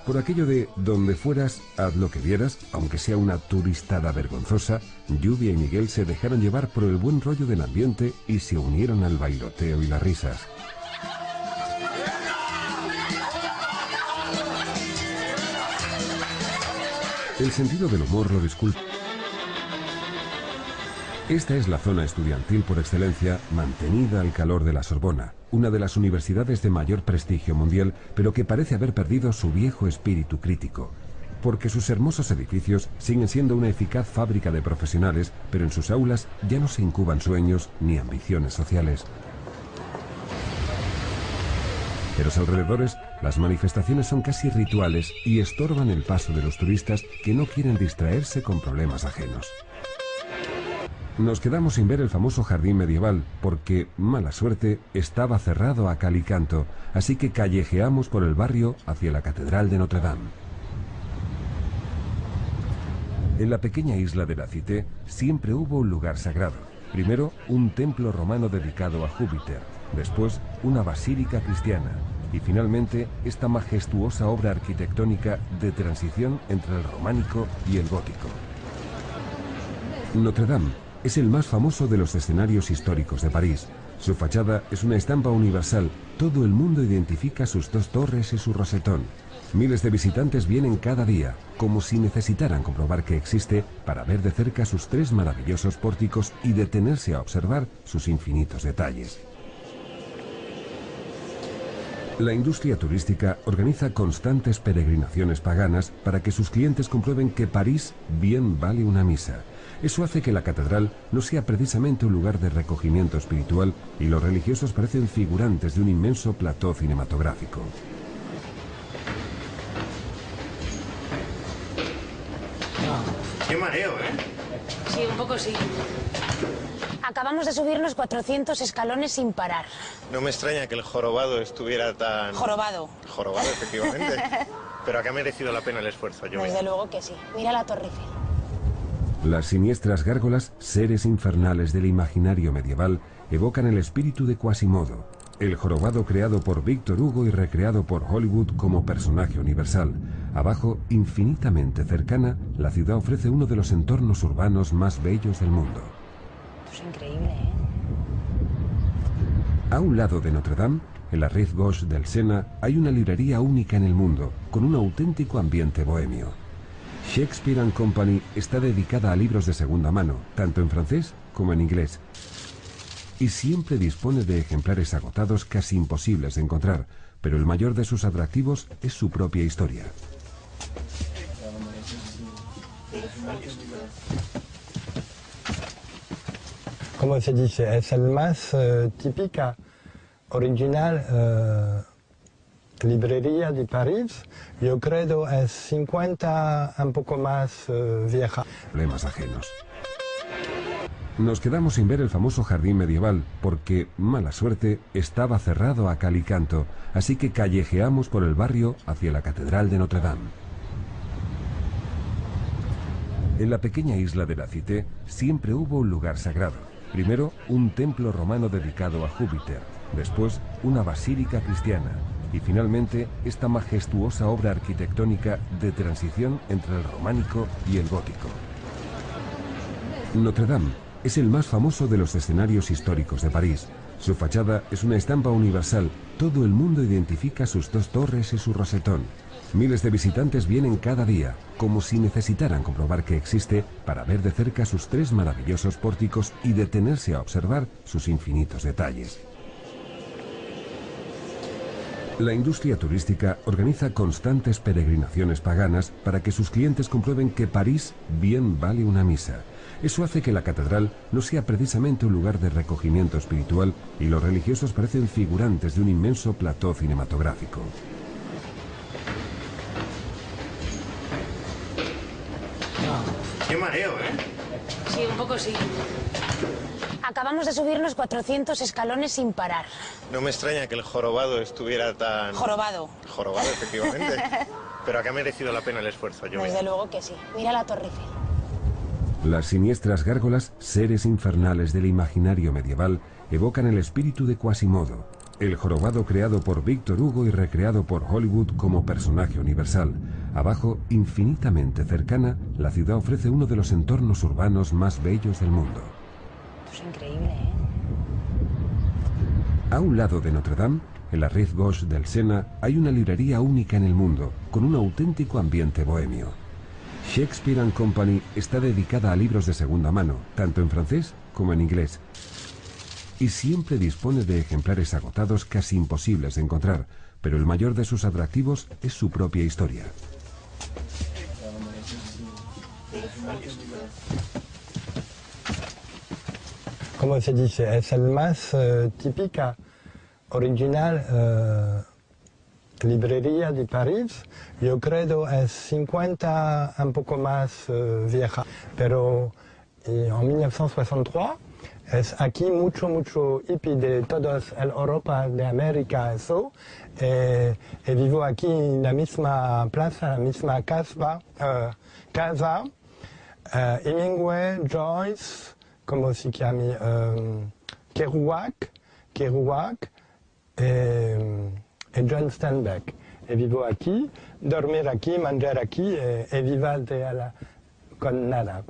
Por aquello de donde fueras, haz lo que vieras, aunque sea una turistada vergonzosa, Lluvia y Miguel se dejaron llevar por el buen rollo del ambiente y se unieron al bailoteo y las risas. El sentido del humor lo disculpa. Esta es la zona estudiantil por excelencia, mantenida al calor de la Sorbona, una de las universidades de mayor prestigio mundial, pero que parece haber perdido su viejo espíritu crítico. porque sus hermosos edificios siguen siendo una eficaz fábrica de profesionales, pero en sus aulas ya no se incuban sueños ni ambiciones sociales. En los alrededores, las manifestaciones son casi rituales y estorban el paso de los turistas que no quieren distraerse con problemas ajenos. Nos quedamos sin ver el famoso jardín medieval porque, mala suerte, estaba cerrado a cal y canto, así que callejeamos por el barrio hacia la Catedral de Notre Dame. En la pequeña isla de la Cité siempre hubo un lugar sagrado. Primero, un templo romano dedicado a Júpiter, después una basílica cristiana y finalmente esta majestuosa obra arquitectónica de transición entre el románico y el gótico. Notre Dame es el más famoso de los escenarios históricos de París. Su fachada es una estampa universal. Todo el mundo identifica sus dos torres y su rosetón. Miles de visitantes vienen cada día, como si necesitaran comprobar que existe para ver de cerca sus tres maravillosos pórticos y detenerse a observar sus infinitos detalles. La industria turística organiza constantes peregrinaciones paganas para que sus clientes comprueben que París bien vale una misa. Eso hace que la catedral no sea precisamente un lugar de recogimiento espiritual y los religiosos parecen figurantes de un inmenso plató cinematográfico. Qué mareo, ¿eh? Sí, un poco sí. Acabamos de subirnos 400 escalones sin parar. No me extraña que el jorobado estuviera tan... Jorobado. Jorobado, efectivamente. Pero acá ha merecido la pena el esfuerzo, yo. Desde luego que sí. Mira la Torre Eiffel. Las siniestras gárgolas, seres infernales del imaginario medieval, evocan el espíritu de Quasimodo, el jorobado creado por Víctor Hugo y recreado por Hollywood como personaje universal. Abajo, infinitamente cercana, la ciudad ofrece uno de los entornos urbanos más bellos del mundo. Esto es increíble, ¿eh? A un lado de Notre Dame, en la Rive Gauche del Sena, hay una librería única en el mundo, con un auténtico ambiente bohemio. Shakespeare & Company está dedicada a libros de segunda mano, tanto en francés como en inglés. Y siempre dispone de ejemplares agotados casi imposibles de encontrar, pero el mayor de sus atractivos es su propia historia. Como se dice, es el más típica, original librería de París. Yo creo es 50, un poco más vieja. Problemas ajenos. Nos quedamos sin ver el famoso jardín medieval porque, mala suerte, estaba cerrado a cal y canto, así que callejeamos por el barrio hacia la Catedral de Notre Dame. En la pequeña isla de la Cité siempre hubo un lugar sagrado. Primero, un templo romano dedicado a Júpiter, después una basílica cristiana y finalmente esta majestuosa obra arquitectónica de transición entre el románico y el gótico. Notre Dame es el más famoso de los escenarios históricos de París. Su fachada es una estampa universal. Todo el mundo identifica sus dos torres y su rosetón. Miles de visitantes vienen cada día, como si necesitaran comprobar que existe para ver de cerca sus tres maravillosos pórticos y detenerse a observar sus infinitos detalles. La industria turística organiza constantes peregrinaciones paganas para que sus clientes comprueben que París bien vale una misa. Eso hace que la catedral no sea precisamente un lugar de recogimiento espiritual y los religiosos parecen figurantes de un inmenso plató cinematográfico. Qué mareo, ¿eh? Sí, un poco sí. Acabamos de subirnos 400 escalones sin parar. No me extraña que el jorobado estuviera tan... Jorobado. Jorobado, efectivamente. Pero acá ha merecido la pena el esfuerzo, yo. Desde luego que sí. Mira la Torre Eiffel. Las siniestras gárgolas, seres infernales del imaginario medieval, evocan el espíritu de Quasimodo, el jorobado creado por Víctor Hugo y recreado por Hollywood como personaje universal. Abajo, infinitamente cercana, la ciudad ofrece uno de los entornos urbanos más bellos del mundo. Esto es increíble, ¿eh? A un lado de Notre Dame, en la Rive Gauche del Sena, hay una librería única en el mundo, con un auténtico ambiente bohemio. Shakespeare & Company está dedicada a libros de segunda mano, tanto en francés como en inglés. Y siempre dispone de ejemplares agotados casi imposibles de encontrar, pero el mayor de sus atractivos es su propia historia. Como se dice, es el más típica, original librería de París. Yo creo es 50, un poco más vieja, pero en 1963 es aquí mucho hippie de toda Europa, de América, eso. Vivo aquí en la misma plaza, la misma casa. Hemingway, Joyce, como se llama, Kerouac y John Steinbeck. Vivo aquí, dormir aquí, manjar aquí y vivir con nada.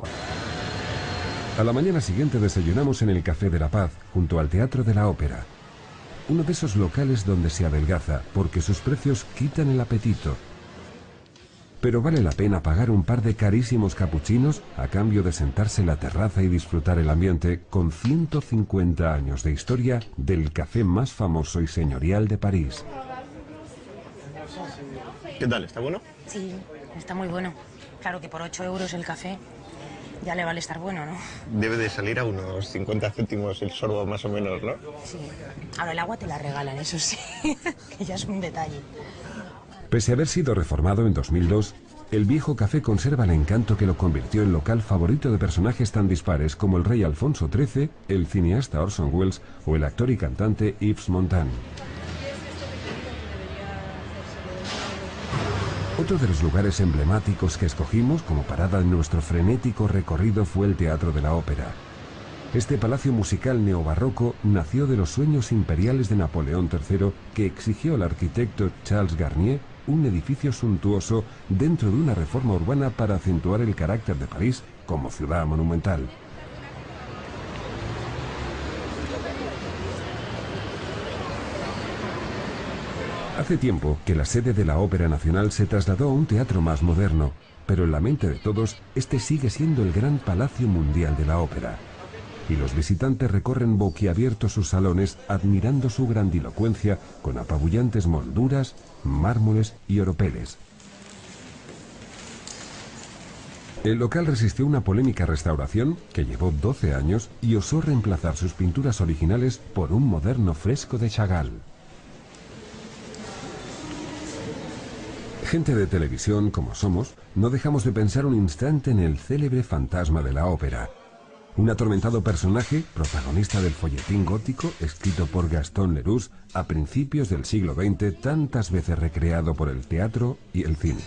A la mañana siguiente desayunamos en el Café de la Paz, junto al Teatro de la Ópera. Uno de esos locales donde se adelgaza, porque sus precios quitan el apetito. Pero vale la pena pagar un par de carísimos capuchinos a cambio de sentarse en la terraza y disfrutar el ambiente con 150 años de historia del café más famoso y señorial de París. ¿Qué tal? ¿Está bueno? Sí, está muy bueno. Claro que por 8 euros el café ya le vale estar bueno, ¿no? Debe de salir a unos 50 céntimos el sorbo más o menos, ¿no? Sí. Ahora el agua te la regalan, eso sí, que ya es un detalle. Pese a haber sido reformado en 2002, el viejo café conserva el encanto que lo convirtió en local favorito de personajes tan dispares como el rey Alfonso XIII, el cineasta Orson Welles o el actor y cantante Yves Montand. Otro de los lugares emblemáticos que escogimos como parada en nuestro frenético recorrido fue el Teatro de la Ópera. Este palacio musical neobarroco nació de los sueños imperiales de Napoleón III, que exigió al arquitecto Charles Garnier un edificio suntuoso dentro de una reforma urbana para acentuar el carácter de París como ciudad monumental. Hace tiempo que la sede de la Ópera Nacional se trasladó a un teatro más moderno, pero en la mente de todos, este sigue siendo el gran palacio mundial de la ópera. Y los visitantes recorren boquiabiertos sus salones admirando su grandilocuencia con apabullantes molduras, mármoles y oropeles. El local resistió una polémica restauración que llevó 12 años y osó reemplazar sus pinturas originales por un moderno fresco de Chagall. Gente de televisión como somos, no dejamos de pensar un instante en el célebre fantasma de la ópera. Un atormentado personaje, protagonista del folletín gótico, escrito por Gaston Leroux a principios del siglo XX, tantas veces recreado por el teatro y el cine.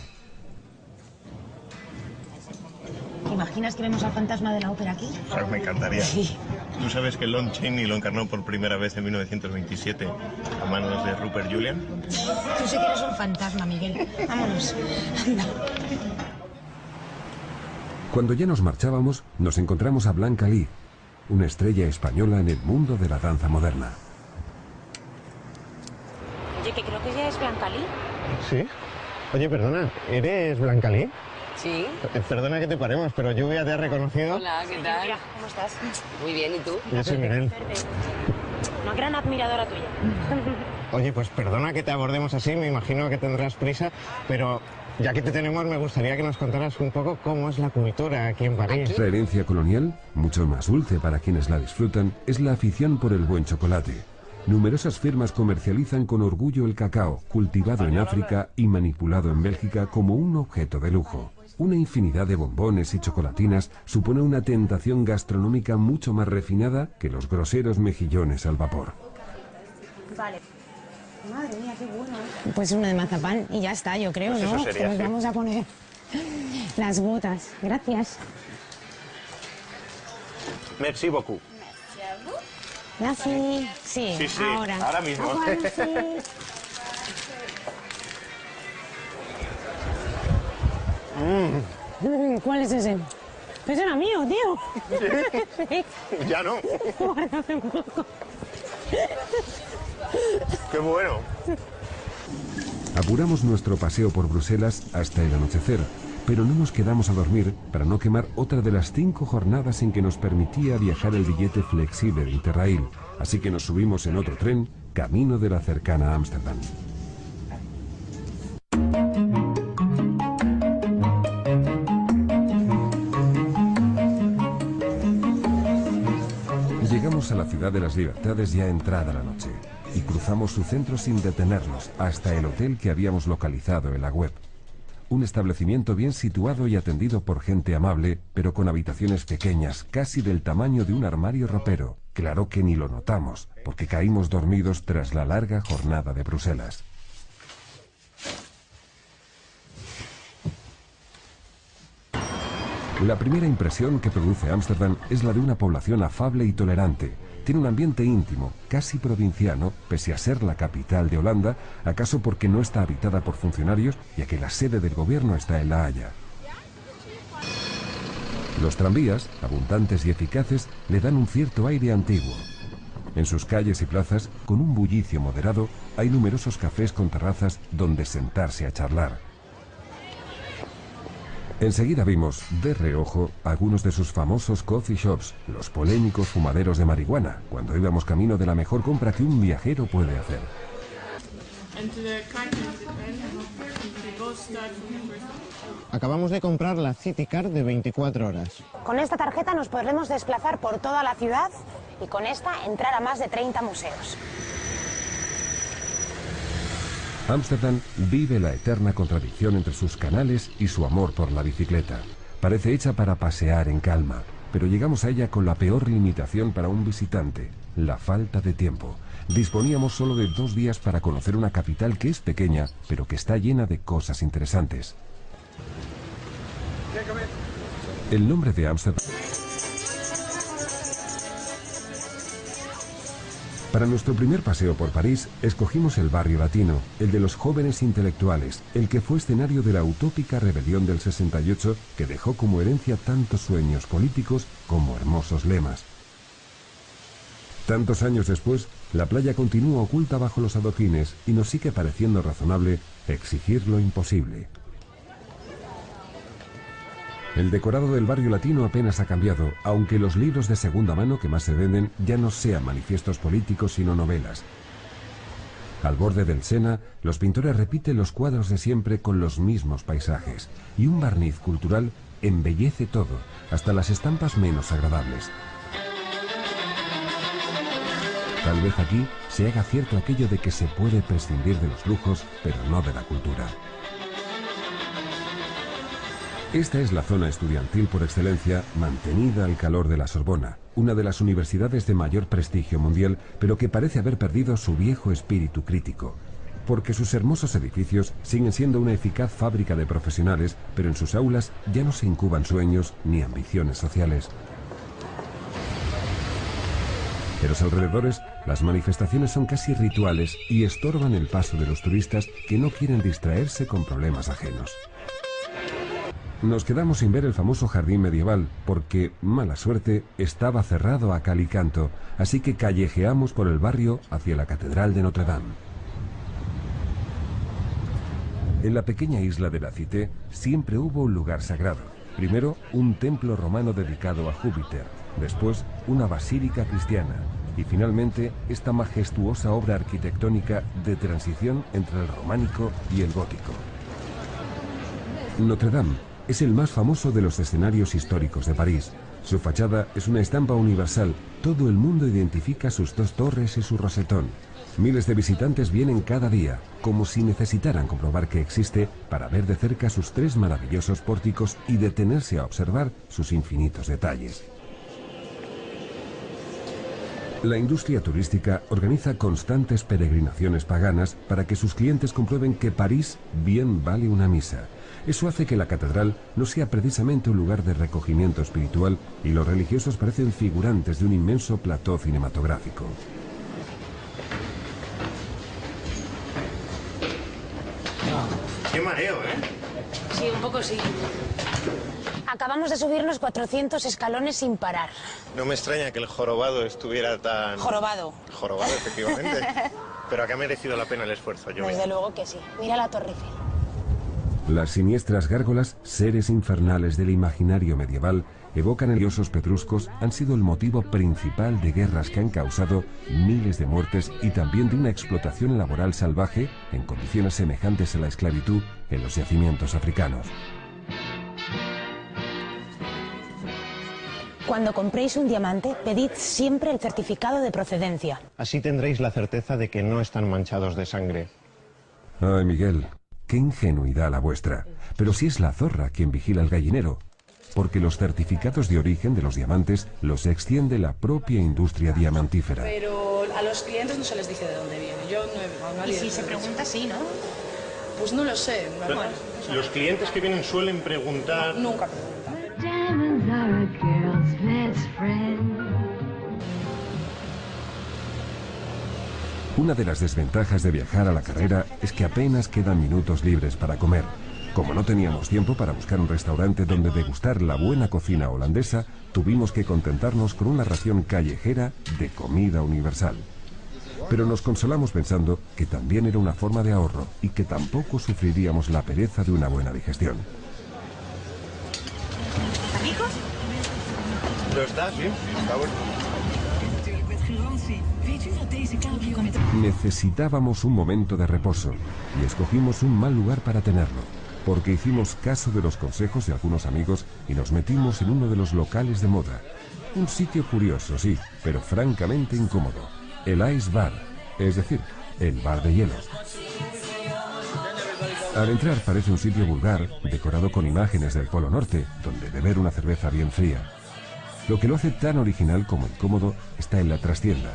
¿Te imaginas que vemos al fantasma de la ópera aquí? Claro, me encantaría. Sí. ¿Tú sabes que Lon Chaney lo encarnó por primera vez en 1927 a manos de Rupert Julian? Tú sí que eres un fantasma, Miguel. Vámonos. Anda. Cuando ya nos marchábamos, nos encontramos a Blanca Lee, una estrella española en el mundo de la danza moderna. Oye, que creo que ella es Blanca Lee. Sí. Oye, perdona, ¿eres Blanca Lee? Sí. Perdona que te paremos, pero yo ya te he reconocido. Hola, ¿qué tal? ¿Cómo estás? Muy bien, ¿y tú? Yo soy Miguel. Una gran admiradora tuya. Oye, pues perdona que te abordemos así, me imagino que tendrás prisa, pero ya que te tenemos, me gustaría que nos contaras un poco cómo es la cultura aquí en París. La herencia colonial, mucho más dulce para quienes la disfrutan, es la afición por el buen chocolate. Numerosas firmas comercializan con orgullo el cacao, cultivado en África y manipulado en Bélgica como un objeto de lujo. Una infinidad de bombones y chocolatinas supone una tentación gastronómica mucho más refinada que los groseros mejillones al vapor. Vale. Madre mía, qué bueno. Pues uno de mazapán y ya está, yo creo, Pues ¿no? eso sería, Nos sí. vamos a poner las gotas. Gracias. Merci beaucoup. Gracias. Sí, Sí, sí, ahora mismo. Ahora sí. ¿Cuál es ese? Ese era mío, tío. ¿Sí? Ya no. Guárdame un poco. Qué bueno. Apuramos nuestro paseo por Bruselas hasta el anochecer, pero no nos quedamos a dormir para no quemar otra de las 5 jornadas en que nos permitía viajar el billete flexible de Interrail, así que nos subimos en otro tren, camino de la cercana Ámsterdam. Llegamos a la ciudad de las libertades ya entrada la noche y cruzamos su centro sin detenernos hasta el hotel que habíamos localizado en la web. Un establecimiento bien situado y atendido por gente amable, pero con habitaciones pequeñas, casi del tamaño de un armario ropero. Claro que ni lo notamos, porque caímos dormidos tras la larga jornada de Bruselas. La primera impresión que produce Ámsterdam es la de una población afable y tolerante. Tiene un ambiente íntimo, casi provinciano, pese a ser la capital de Holanda, acaso porque no está habitada por funcionarios, ya que la sede del gobierno está en La Haya. Los tranvías, abundantes y eficaces, le dan un cierto aire antiguo. En sus calles y plazas, con un bullicio moderado, hay numerosos cafés con terrazas donde sentarse a charlar. Enseguida vimos, de reojo, algunos de sus famosos coffee shops, los polémicos fumaderos de marihuana, cuando íbamos camino de la mejor compra que un viajero puede hacer. Acabamos de comprar la City Card de 24 horas. Con esta tarjeta nos podremos desplazar por toda la ciudad y con esta entrar a más de 30 museos. Ámsterdam vive la eterna contradicción entre sus canales y su amor por la bicicleta. Parece hecha para pasear en calma, pero llegamos a ella con la peor limitación para un visitante, la falta de tiempo. Disponíamos solo de 2 días para conocer una capital que es pequeña, pero que está llena de cosas interesantes. El nombre de Ámsterdam... Para nuestro primer paseo por París, escogimos el barrio latino, el de los jóvenes intelectuales, el que fue escenario de la utópica rebelión del 68, que dejó como herencia tantos sueños políticos como hermosos lemas. Tantos años después, la playa continúa oculta bajo los adoquines y nos sigue pareciendo razonable exigir lo imposible. El decorado del barrio latino apenas ha cambiado, aunque los libros de segunda mano que más se venden ya no sean manifiestos políticos sino novelas. Al borde del Sena, los pintores repiten los cuadros de siempre con los mismos paisajes, y un barniz cultural embellece todo, hasta las estampas menos agradables. Tal vez aquí se haga cierto aquello de que se puede prescindir de los lujos, pero no de la cultura. Esta es la zona estudiantil por excelencia, mantenida al calor de la Sorbona, una de las universidades de mayor prestigio mundial, pero que parece haber perdido su viejo espíritu crítico, porque sus hermosos edificios siguen siendo una eficaz fábrica de profesionales, pero en sus aulas ya no se incuban sueños ni ambiciones sociales. En los alrededores, las manifestaciones son casi rituales y estorban el paso de los turistas que no quieren distraerse con problemas ajenos. Nos quedamos sin ver el famoso jardín medieval, porque, mala suerte, estaba cerrado a cal y canto, así que callejeamos por el barrio hacia la Catedral de Notre Dame. En la pequeña isla de la Cité siempre hubo un lugar sagrado. Primero, un templo romano dedicado a Júpiter, después, una basílica cristiana, y finalmente, esta majestuosa obra arquitectónica de transición entre el románico y el gótico. Notre Dame es el más famoso de los escenarios históricos de París. Su fachada es una estampa universal. Todo el mundo identifica sus 2 torres y su rosetón. Miles de visitantes vienen cada día, como si necesitaran comprobar que existe para ver de cerca sus 3 maravillosos pórticos y detenerse a observar sus infinitos detalles. La industria turística organiza constantes peregrinaciones paganas para que sus clientes comprueben que París bien vale una misa. Eso hace que la catedral no sea precisamente un lugar de recogimiento espiritual y los religiosos parecen figurantes de un inmenso plató cinematográfico. Qué mareo, ¿eh? Sí, un poco sí. Acabamos de subirnos 400 escalones sin parar. No me extraña que el jorobado estuviera tan... Jorobado. Jorobado, efectivamente. Pero que ha merecido la pena el esfuerzo, yo Desde luego que sí. Mira la Torre Eiffel. Las siniestras gárgolas, seres infernales del imaginario medieval, evocan eliosos pedruscos, han sido el motivo principal de guerras que han causado miles de muertes y también de una explotación laboral salvaje en condiciones semejantes a la esclavitud en los yacimientos africanos. Cuando compréis un diamante, pedid siempre el certificado de procedencia. Así tendréis la certeza de que no están manchados de sangre. Ay, Miguel, qué ingenuidad la vuestra. Pero si es la zorra quien vigila el gallinero, porque los certificados de origen de los diamantes los extiende la propia industria diamantífera. Pero a los clientes no se les dice de dónde viene. Yo no he... Y si se pregunta, sí, ¿no? Pues no lo sé. Bueno, los clientes que vienen suelen preguntar... Nunca preguntan. Una de las desventajas de viajar a la carrera es que apenas quedan minutos libres para comer. Como no teníamos tiempo para buscar un restaurante donde degustar la buena cocina holandesa, tuvimos que contentarnos con una ración callejera de comida universal. Pero nos consolamos pensando que también era una forma de ahorro y que tampoco sufriríamos la pereza de una buena digestión. ¿Ricos? ¿Lo está? Sí, está bueno. Necesitábamos un momento de reposo y escogimos un mal lugar para tenerlo, porque hicimos caso de los consejos de algunos amigos y nos metimos en uno de los locales de moda. Un sitio curioso, sí, pero francamente incómodo. El Ice Bar, es decir, el bar de hielo. Al entrar parece un sitio vulgar, decorado con imágenes del Polo Norte, donde beber una cerveza bien fría. Lo que lo hace tan original como incómodo está en la trastienda.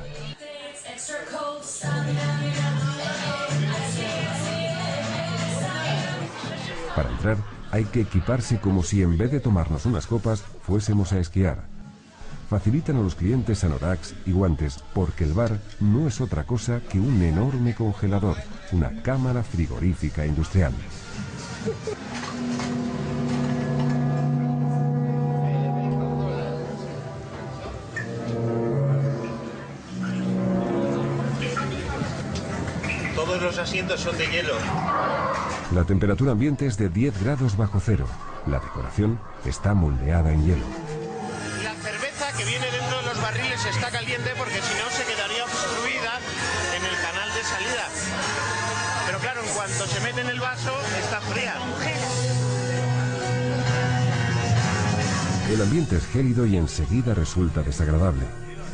Para entrar hay que equiparse como si en vez de tomarnos unas copas fuésemos a esquiar. Facilitan a los clientes anoraks y guantes porque el bar no es otra cosa que un enorme congelador, una cámara frigorífica industrial. Todos los asientos son de hielo. La temperatura ambiente es de 10 grados bajo cero. La decoración está moldeada en hielo. La cerveza que viene dentro de los barriles está caliente porque si no se quedaría obstruida en el canal de salida. Pero claro, en cuanto se mete en el vaso, está fría. El ambiente es gélido y enseguida resulta desagradable.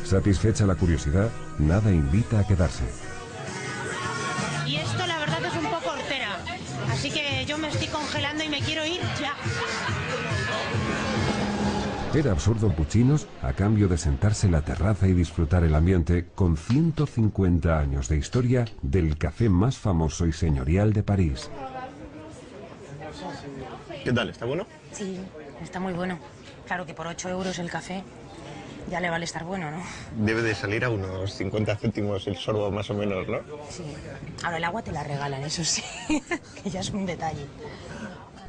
Satisfecha la curiosidad, nada invita a quedarse. Y esto la verdad es un poco hortera. Así que yo me estoy congelando y me quiero ir ya. Era absurdo puchinos a cambio de sentarse en la terraza y disfrutar el ambiente con 150 años de historia del café más famoso y señorial de París. ¿Qué tal? ¿Está bueno? Sí, está muy bueno. Claro que por 8 euros el café ya le vale estar bueno, ¿no? Debe de salir a unos 50 céntimos el sorbo más o menos, ¿no? Sí. Ahora el agua te la regalan, eso sí, que ya es un detalle.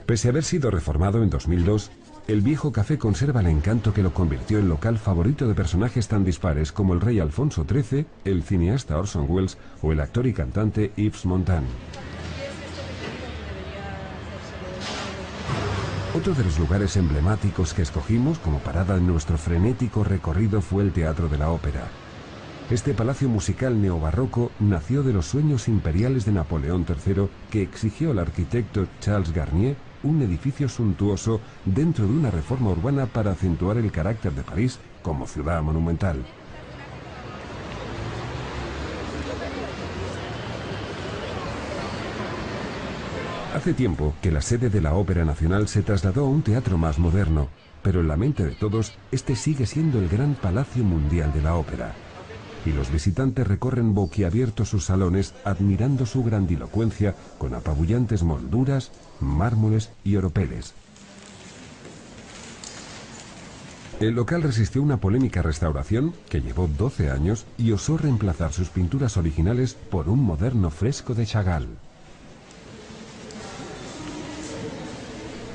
Pese a haber sido reformado en 2002, el viejo café conserva el encanto que lo convirtió en local favorito de personajes tan dispares como el rey Alfonso XIII, el cineasta Orson Welles o el actor y cantante Yves Montand. Otro de los lugares emblemáticos que escogimos como parada en nuestro frenético recorrido fue el Teatro de la Ópera. Este palacio musical neobarroco nació de los sueños imperiales de Napoleón III, que exigió al arquitecto Charles Garnier un edificio suntuoso dentro de una reforma urbana para acentuar el carácter de París como ciudad monumental. Hace tiempo que la sede de la Ópera Nacional se trasladó a un teatro más moderno, pero en la mente de todos, este sigue siendo el gran palacio mundial de la ópera. Y los visitantes recorren boquiabiertos sus salones admirando su grandilocuencia con apabullantes molduras, mármoles y oropeles. El local resistió una polémica restauración que llevó 12 años y osó reemplazar sus pinturas originales por un moderno fresco de Chagall.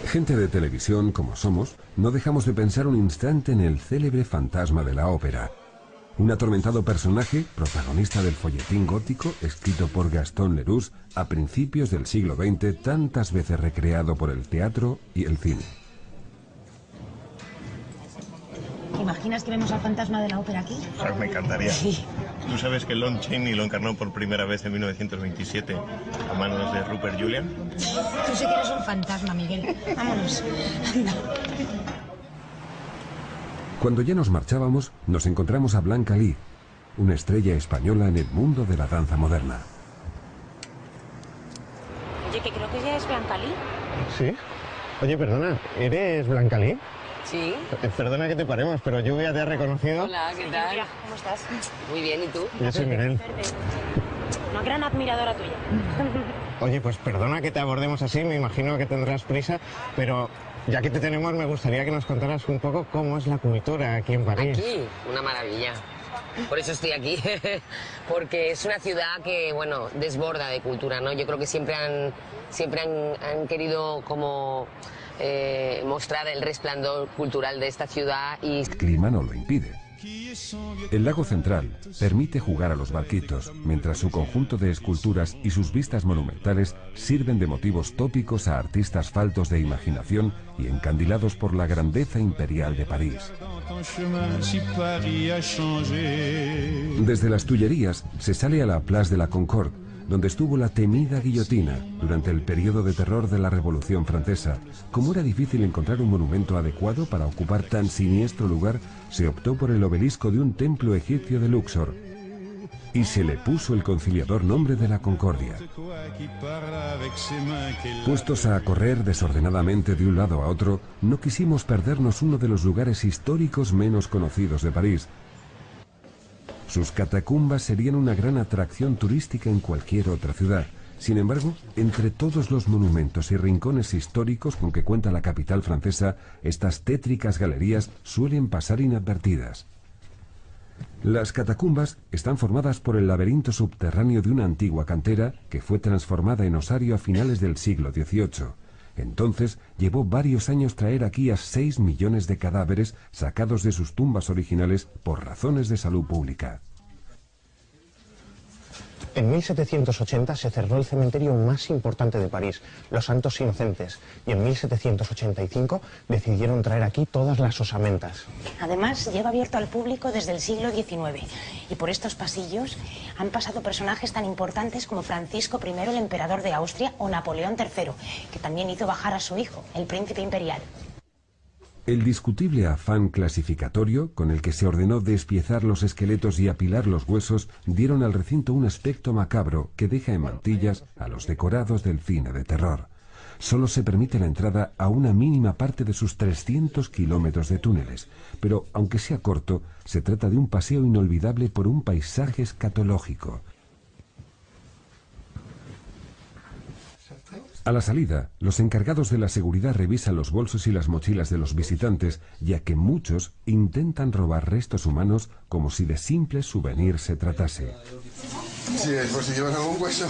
Gente de televisión como somos, no dejamos de pensar un instante en el célebre fantasma de la ópera. Un atormentado personaje, protagonista del folletín gótico, escrito por Gaston Leroux a principios del siglo XX, tantas veces recreado por el teatro y el cine. ¿Te imaginas que vemos al fantasma de la ópera aquí? Pues me encantaría. Sí. ¿Tú sabes que Lon Chaney lo encarnó por primera vez en 1927 a manos de Rupert Julian? Tú sí que eres un fantasma, Miguel. Vámonos. Cuando ya nos marchábamos, nos encontramos a Blanca Lee, una estrella española en el mundo de la danza moderna. Oye, que creo que ella es Blanca Lee. ¿Sí? Oye, perdona, ¿eres Blanca Lee? Sí. Perdona que te paremos, pero Lluvia te ha reconocido. Hola, ¿qué tal? ¿Cómo estás? Muy bien, ¿y tú? Yo soy Miguel. Una gran admiradora tuya. Oye, pues perdona que te abordemos así, me imagino que tendrás prisa, pero ya que te tenemos me gustaría que nos contaras un poco cómo es la cultura aquí en París. Aquí, una maravilla. Por eso estoy aquí, porque es una ciudad que, bueno, desborda de cultura, ¿no? Yo creo que siempre han querido como mostrar el resplandor cultural de esta ciudad y... El clima no lo impide. El lago central permite jugar a los barquitos, mientras su conjunto de esculturas y sus vistas monumentales sirven de motivos tópicos a artistas faltos de imaginación y encandilados por la grandeza imperial de París. Desde las Tullerías se sale a la Place de la Concorde, donde estuvo la temida guillotina durante el periodo de terror de la Revolución Francesa. Como era difícil encontrar un monumento adecuado para ocupar tan siniestro lugar, se optó por el obelisco de un templo egipcio de Luxor y se le puso el conciliador nombre de la Concordia. Puestos a correr desordenadamente de un lado a otro, no quisimos perdernos uno de los lugares históricos menos conocidos de París. Sus catacumbas serían una gran atracción turística en cualquier otra ciudad. Sin embargo, entre todos los monumentos y rincones históricos con que cuenta la capital francesa, estas tétricas galerías suelen pasar inadvertidas. Las catacumbas están formadas por el laberinto subterráneo de una antigua cantera que fue transformada en osario a finales del siglo XVIII. Entonces, llevó varios años traer aquí a 6 millones de cadáveres sacados de sus tumbas originales por razones de salud pública. En 1780 se cerró el cementerio más importante de París, Los Santos Inocentes, y en 1785 decidieron traer aquí todas las osamentas. Además, lleva abierto al público desde el siglo XIX y por estos pasillos han pasado personajes tan importantes como Francisco I, el emperador de Austria, o Napoleón III, que también hizo bajar a su hijo, el príncipe imperial. El discutible afán clasificatorio con el que se ordenó despiezar los esqueletos y apilar los huesos dieron al recinto un aspecto macabro que deja en mantillas a los decorados del cine de terror. Solo se permite la entrada a una mínima parte de sus 300 kilómetros de túneles, pero aunque sea corto, se trata de un paseo inolvidable por un paisaje escatológico. A la salida, los encargados de la seguridad revisan los bolsos y las mochilas de los visitantes, ya que muchos intentan robar restos humanos como si de simples souvenirs se tratase. Sí, es por si llevan algún hueso.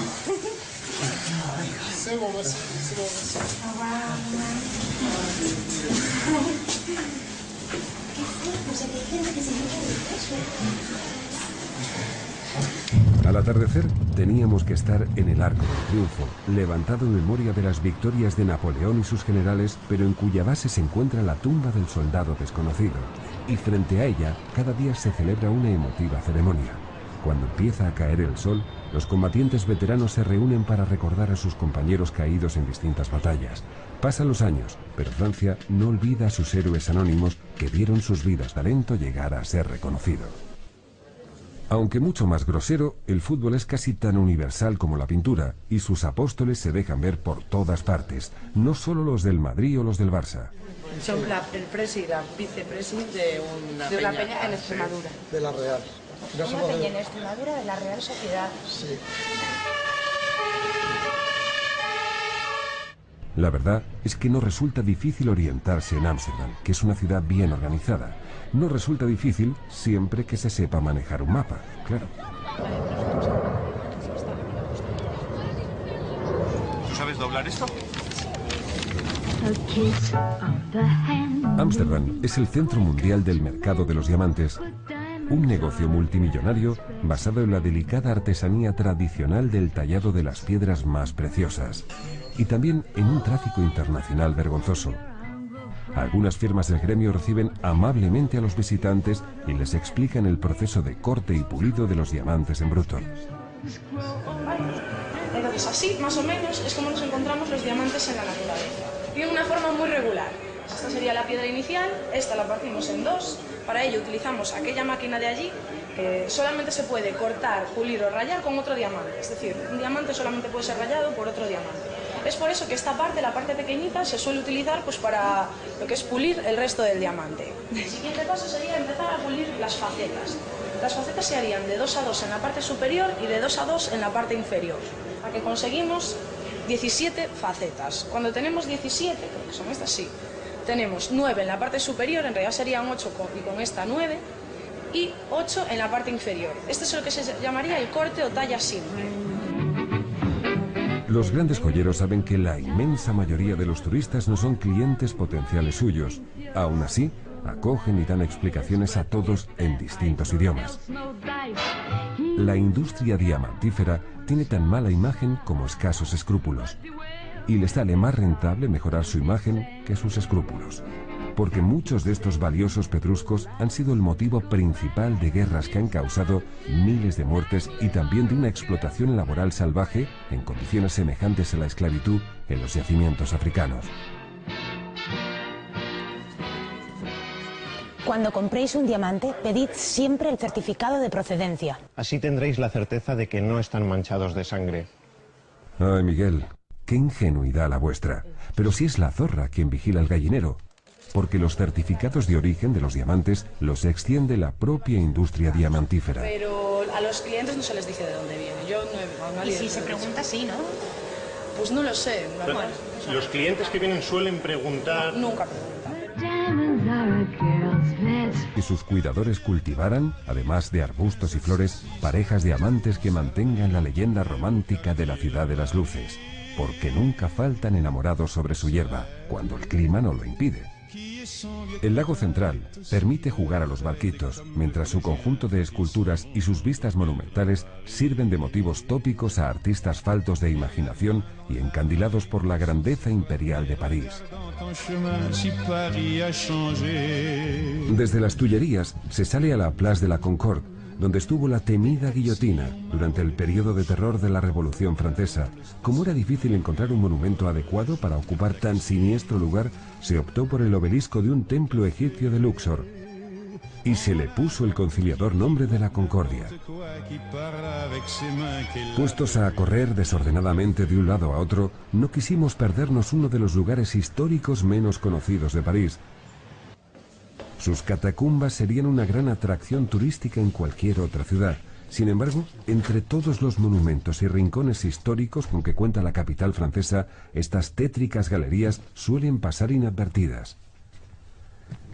Al atardecer teníamos que estar en el Arco del Triunfo, levantado en memoria de las victorias de Napoleón y sus generales, pero en cuya base se encuentra la tumba del soldado desconocido. Y frente a ella, cada día se celebra una emotiva ceremonia. Cuando empieza a caer el sol, los combatientes veteranos se reúnen para recordar a sus compañeros caídos en distintas batallas. Pasan los años, pero Francia no olvida a sus héroes anónimos que vieron sus vidas talento llegar a ser reconocido. Aunque mucho más grosero, el fútbol es casi tan universal como la pintura, y sus apóstoles se dejan ver por todas partes, no solo los del Madrid o los del Barça. Son el presi y la vicepresi de una peña en Extremadura. De la Real. Una peña en Extremadura de la Real Sociedad. Sí. La verdad es que no resulta difícil orientarse en Ámsterdam, que es una ciudad bien organizada. No resulta difícil siempre que se sepa manejar un mapa, claro. ¿Tú sabes doblar esto? Ámsterdam es el centro mundial del mercado de los diamantes, un negocio multimillonario basado en la delicada artesanía tradicional del tallado de las piedras más preciosas, y también en un tráfico internacional vergonzoso. Algunas firmas del gremio reciben amablemente a los visitantes y les explican el proceso de corte y pulido de los diamantes en bruto. Entonces, así, más o menos, es como nos encontramos los diamantes en la naturaleza. Tienen una forma muy regular. Esta sería la piedra inicial, esta la partimos en dos, Para ello utilizamos aquella máquina de allí que solamente se puede cortar, pulir o rayar con otro diamante. Es decir, un diamante solamente puede ser rayado por otro diamante. Es por eso que esta parte, la parte pequeñita, se suele utilizar pues para lo que es pulir el resto del diamante. El siguiente paso sería empezar a pulir las facetas. Las facetas se harían de 2 a 2 en la parte superior y de 2 a 2 en la parte inferior, a que conseguimos 17 facetas. Cuando tenemos 17, creo que son estas, sí, tenemos 9 en la parte superior, en realidad serían 8 y con esta 9, y 8 en la parte inferior. Este es lo que se llamaría el corte o talla simple. Los grandes joyeros saben que la inmensa mayoría de los turistas no son clientes potenciales suyos. Aún así, acogen y dan explicaciones a todos en distintos idiomas. La industria diamantífera tiene tan mala imagen como escasos escrúpulos. Y les sale más rentable mejorar su imagen que sus escrúpulos. Porque muchos de estos valiosos pedruscos han sido el motivo principal de guerras que han causado miles de muertes y también de una explotación laboral salvaje en condiciones semejantes a la esclavitud en los yacimientos africanos. Cuando compréis un diamante, pedid siempre el certificado de procedencia. Así tendréis la certeza de que no están manchados de sangre. Ay, Miguel, qué ingenuidad la vuestra. Pero si es la zorra quien vigila el gallinero. Porque los certificados de origen de los diamantes los extiende la propia industria diamantífera. Pero a los clientes no se les dice de dónde viene. Yo no y si se pregunta, sí, ¿no? Pues no lo sé. Los clientes que vienen suelen preguntar... Nunca preguntan. Que sus cuidadores cultivaran, además de arbustos y flores, parejas de amantes que mantengan la leyenda romántica de la ciudad de las luces. Porque nunca faltan enamorados sobre su hierba, cuando el clima no lo impide. El lago central permite jugar a los barquitos, mientras su conjunto de esculturas y sus vistas monumentales sirven de motivos tópicos a artistas faltos de imaginación y encandilados por la grandeza imperial de París. Desde las Tullerías se sale a la Place de la Concorde, donde estuvo la temida guillotina durante el periodo de terror de la Revolución Francesa. Como era difícil encontrar un monumento adecuado para ocupar tan siniestro lugar, se optó por el obelisco de un templo egipcio de Luxor. Y se le puso el conciliador nombre de la Concordia. Puestos a correr desordenadamente de un lado a otro, no quisimos perdernos uno de los lugares históricos menos conocidos de París. Sus catacumbas serían una gran atracción turística en cualquier otra ciudad. Sin embargo, entre todos los monumentos y rincones históricos con que cuenta la capital francesa, estas tétricas galerías suelen pasar inadvertidas.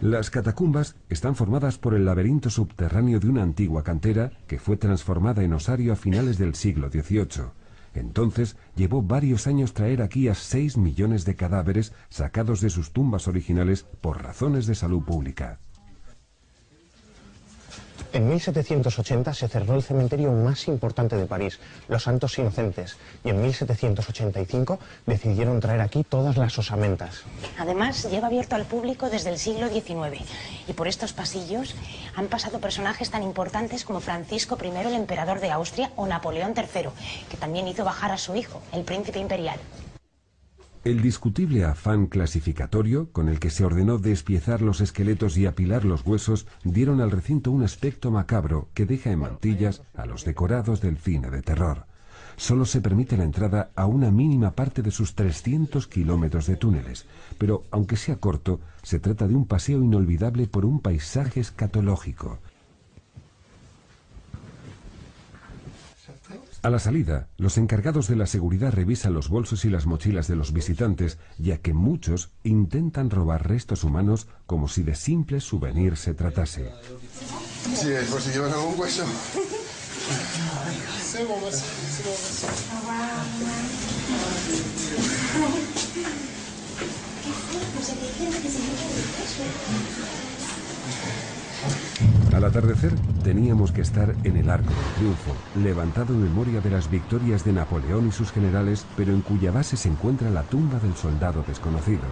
Las catacumbas están formadas por el laberinto subterráneo de una antigua cantera que fue transformada en osario a finales del siglo XVIII. Entonces, llevó varios años traer aquí a 6 millones de cadáveres sacados de sus tumbas originales por razones de salud pública. En 1780 se cerró el cementerio más importante de París, los Santos Inocentes, y en 1785 decidieron traer aquí todas las osamentas. Además, lleva abierto al público desde el siglo XIX y por estos pasillos han pasado personajes tan importantes como Francisco I, el emperador de Austria, o Napoleón III, que también hizo bajar a su hijo, el príncipe imperial. El discutible afán clasificatorio con el que se ordenó despiezar los esqueletos y apilar los huesos dieron al recinto un aspecto macabro que deja en mantillas a los decorados del cine de terror. Solo se permite la entrada a una mínima parte de sus 300 kilómetros de túneles, pero aunque sea corto, se trata de un paseo inolvidable por un paisaje escatológico. A la salida, los encargados de la seguridad revisan los bolsos y las mochilas de los visitantes, ya que muchos intentan robar restos humanos como si de simples souvenirs se tratase. Sí, es por si llevas algún hueso. Al atardecer teníamos que estar en el Arco del Triunfo, levantado en memoria de las victorias de Napoleón y sus generales, pero en cuya base se encuentra la tumba del soldado desconocido.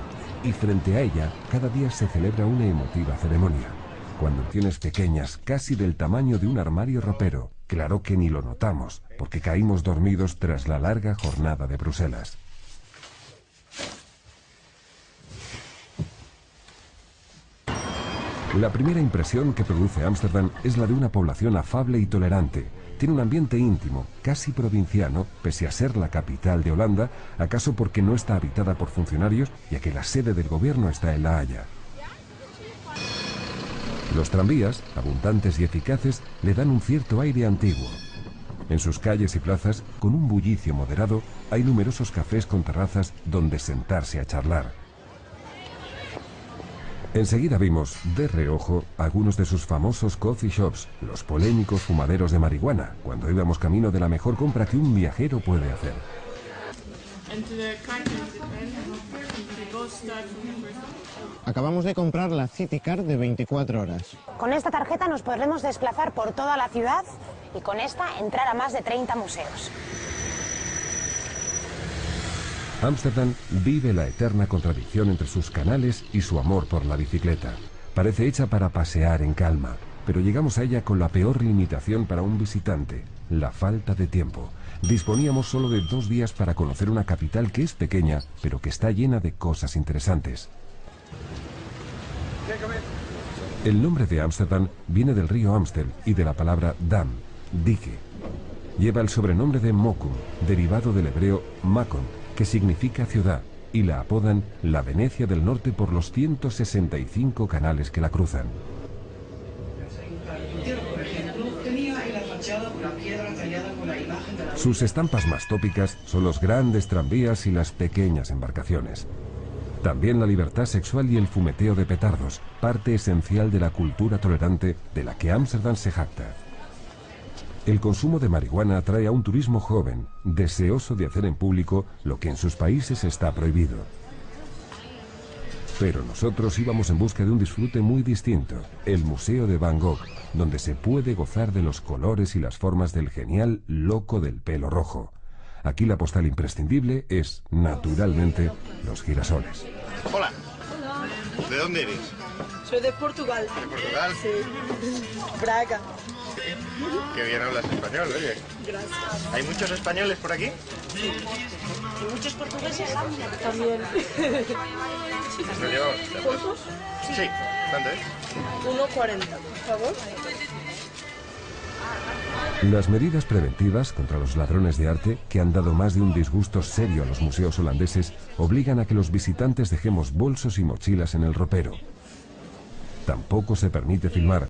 Y frente a ella, cada día se celebra una emotiva ceremonia. Cuando tienes pequeñas, casi del tamaño de un armario ropero, claro que ni lo notamos, porque caímos dormidos tras la larga jornada de Bruselas. La primera impresión que produce Ámsterdam es la de una población afable y tolerante. Tiene un ambiente íntimo, casi provinciano, pese a ser la capital de Holanda, acaso porque no está habitada por funcionarios, ya que la sede del gobierno está en La Haya. Los tranvías, abundantes y eficaces, le dan un cierto aire antiguo. En sus calles y plazas, con un bullicio moderado, hay numerosos cafés con terrazas donde sentarse a charlar. Enseguida vimos, de reojo, algunos de sus famosos coffee shops, los polémicos fumaderos de marihuana, cuando íbamos camino de la mejor compra que un viajero puede hacer. Acabamos de comprar la City Card de 24 horas. Con esta tarjeta nos podremos desplazar por toda la ciudad y con esta entrar a más de 30 museos. Ámsterdam vive la eterna contradicción entre sus canales y su amor por la bicicleta. Parece hecha para pasear en calma, pero llegamos a ella con la peor limitación para un visitante, la falta de tiempo. Disponíamos solo de 2 días para conocer una capital que es pequeña, pero que está llena de cosas interesantes. El nombre de Ámsterdam viene del río Amstel y de la palabra dam, dique. Lleva el sobrenombre de Mokum, derivado del hebreo makon, que significa ciudad, y la apodan la Venecia del Norte por los 165 canales que la cruzan. Sus estampas más tópicas son los grandes tranvías y las pequeñas embarcaciones. También la libertad sexual y el fumeteo de petardos, parte esencial de la cultura tolerante de la que Ámsterdam se jacta. El consumo de marihuana atrae a un turismo joven, deseoso de hacer en público lo que en sus países está prohibido. Pero nosotros íbamos en busca de un disfrute muy distinto, el Museo de Van Gogh, donde se puede gozar de los colores y las formas del genial loco del pelo rojo. Aquí la postal imprescindible es, naturalmente, los girasoles. Hola. ¿De dónde eres? Soy de Portugal. ¿De Portugal? Sí. Braga. Qué bien hablas español, oye. Gracias. ¿Hay muchos españoles por aquí? Sí. ¿Y muchos portugueses? También. ¿Nos llevamos? ¿Cuántos? Sí. ¿Cuánto es? 1,40, por favor. Las medidas preventivas contra los ladrones de arte, que han dado más de un disgusto serio a los museos holandeses, obligan a que los visitantes dejemos bolsos y mochilas en el ropero. Tampoco se permite filmar,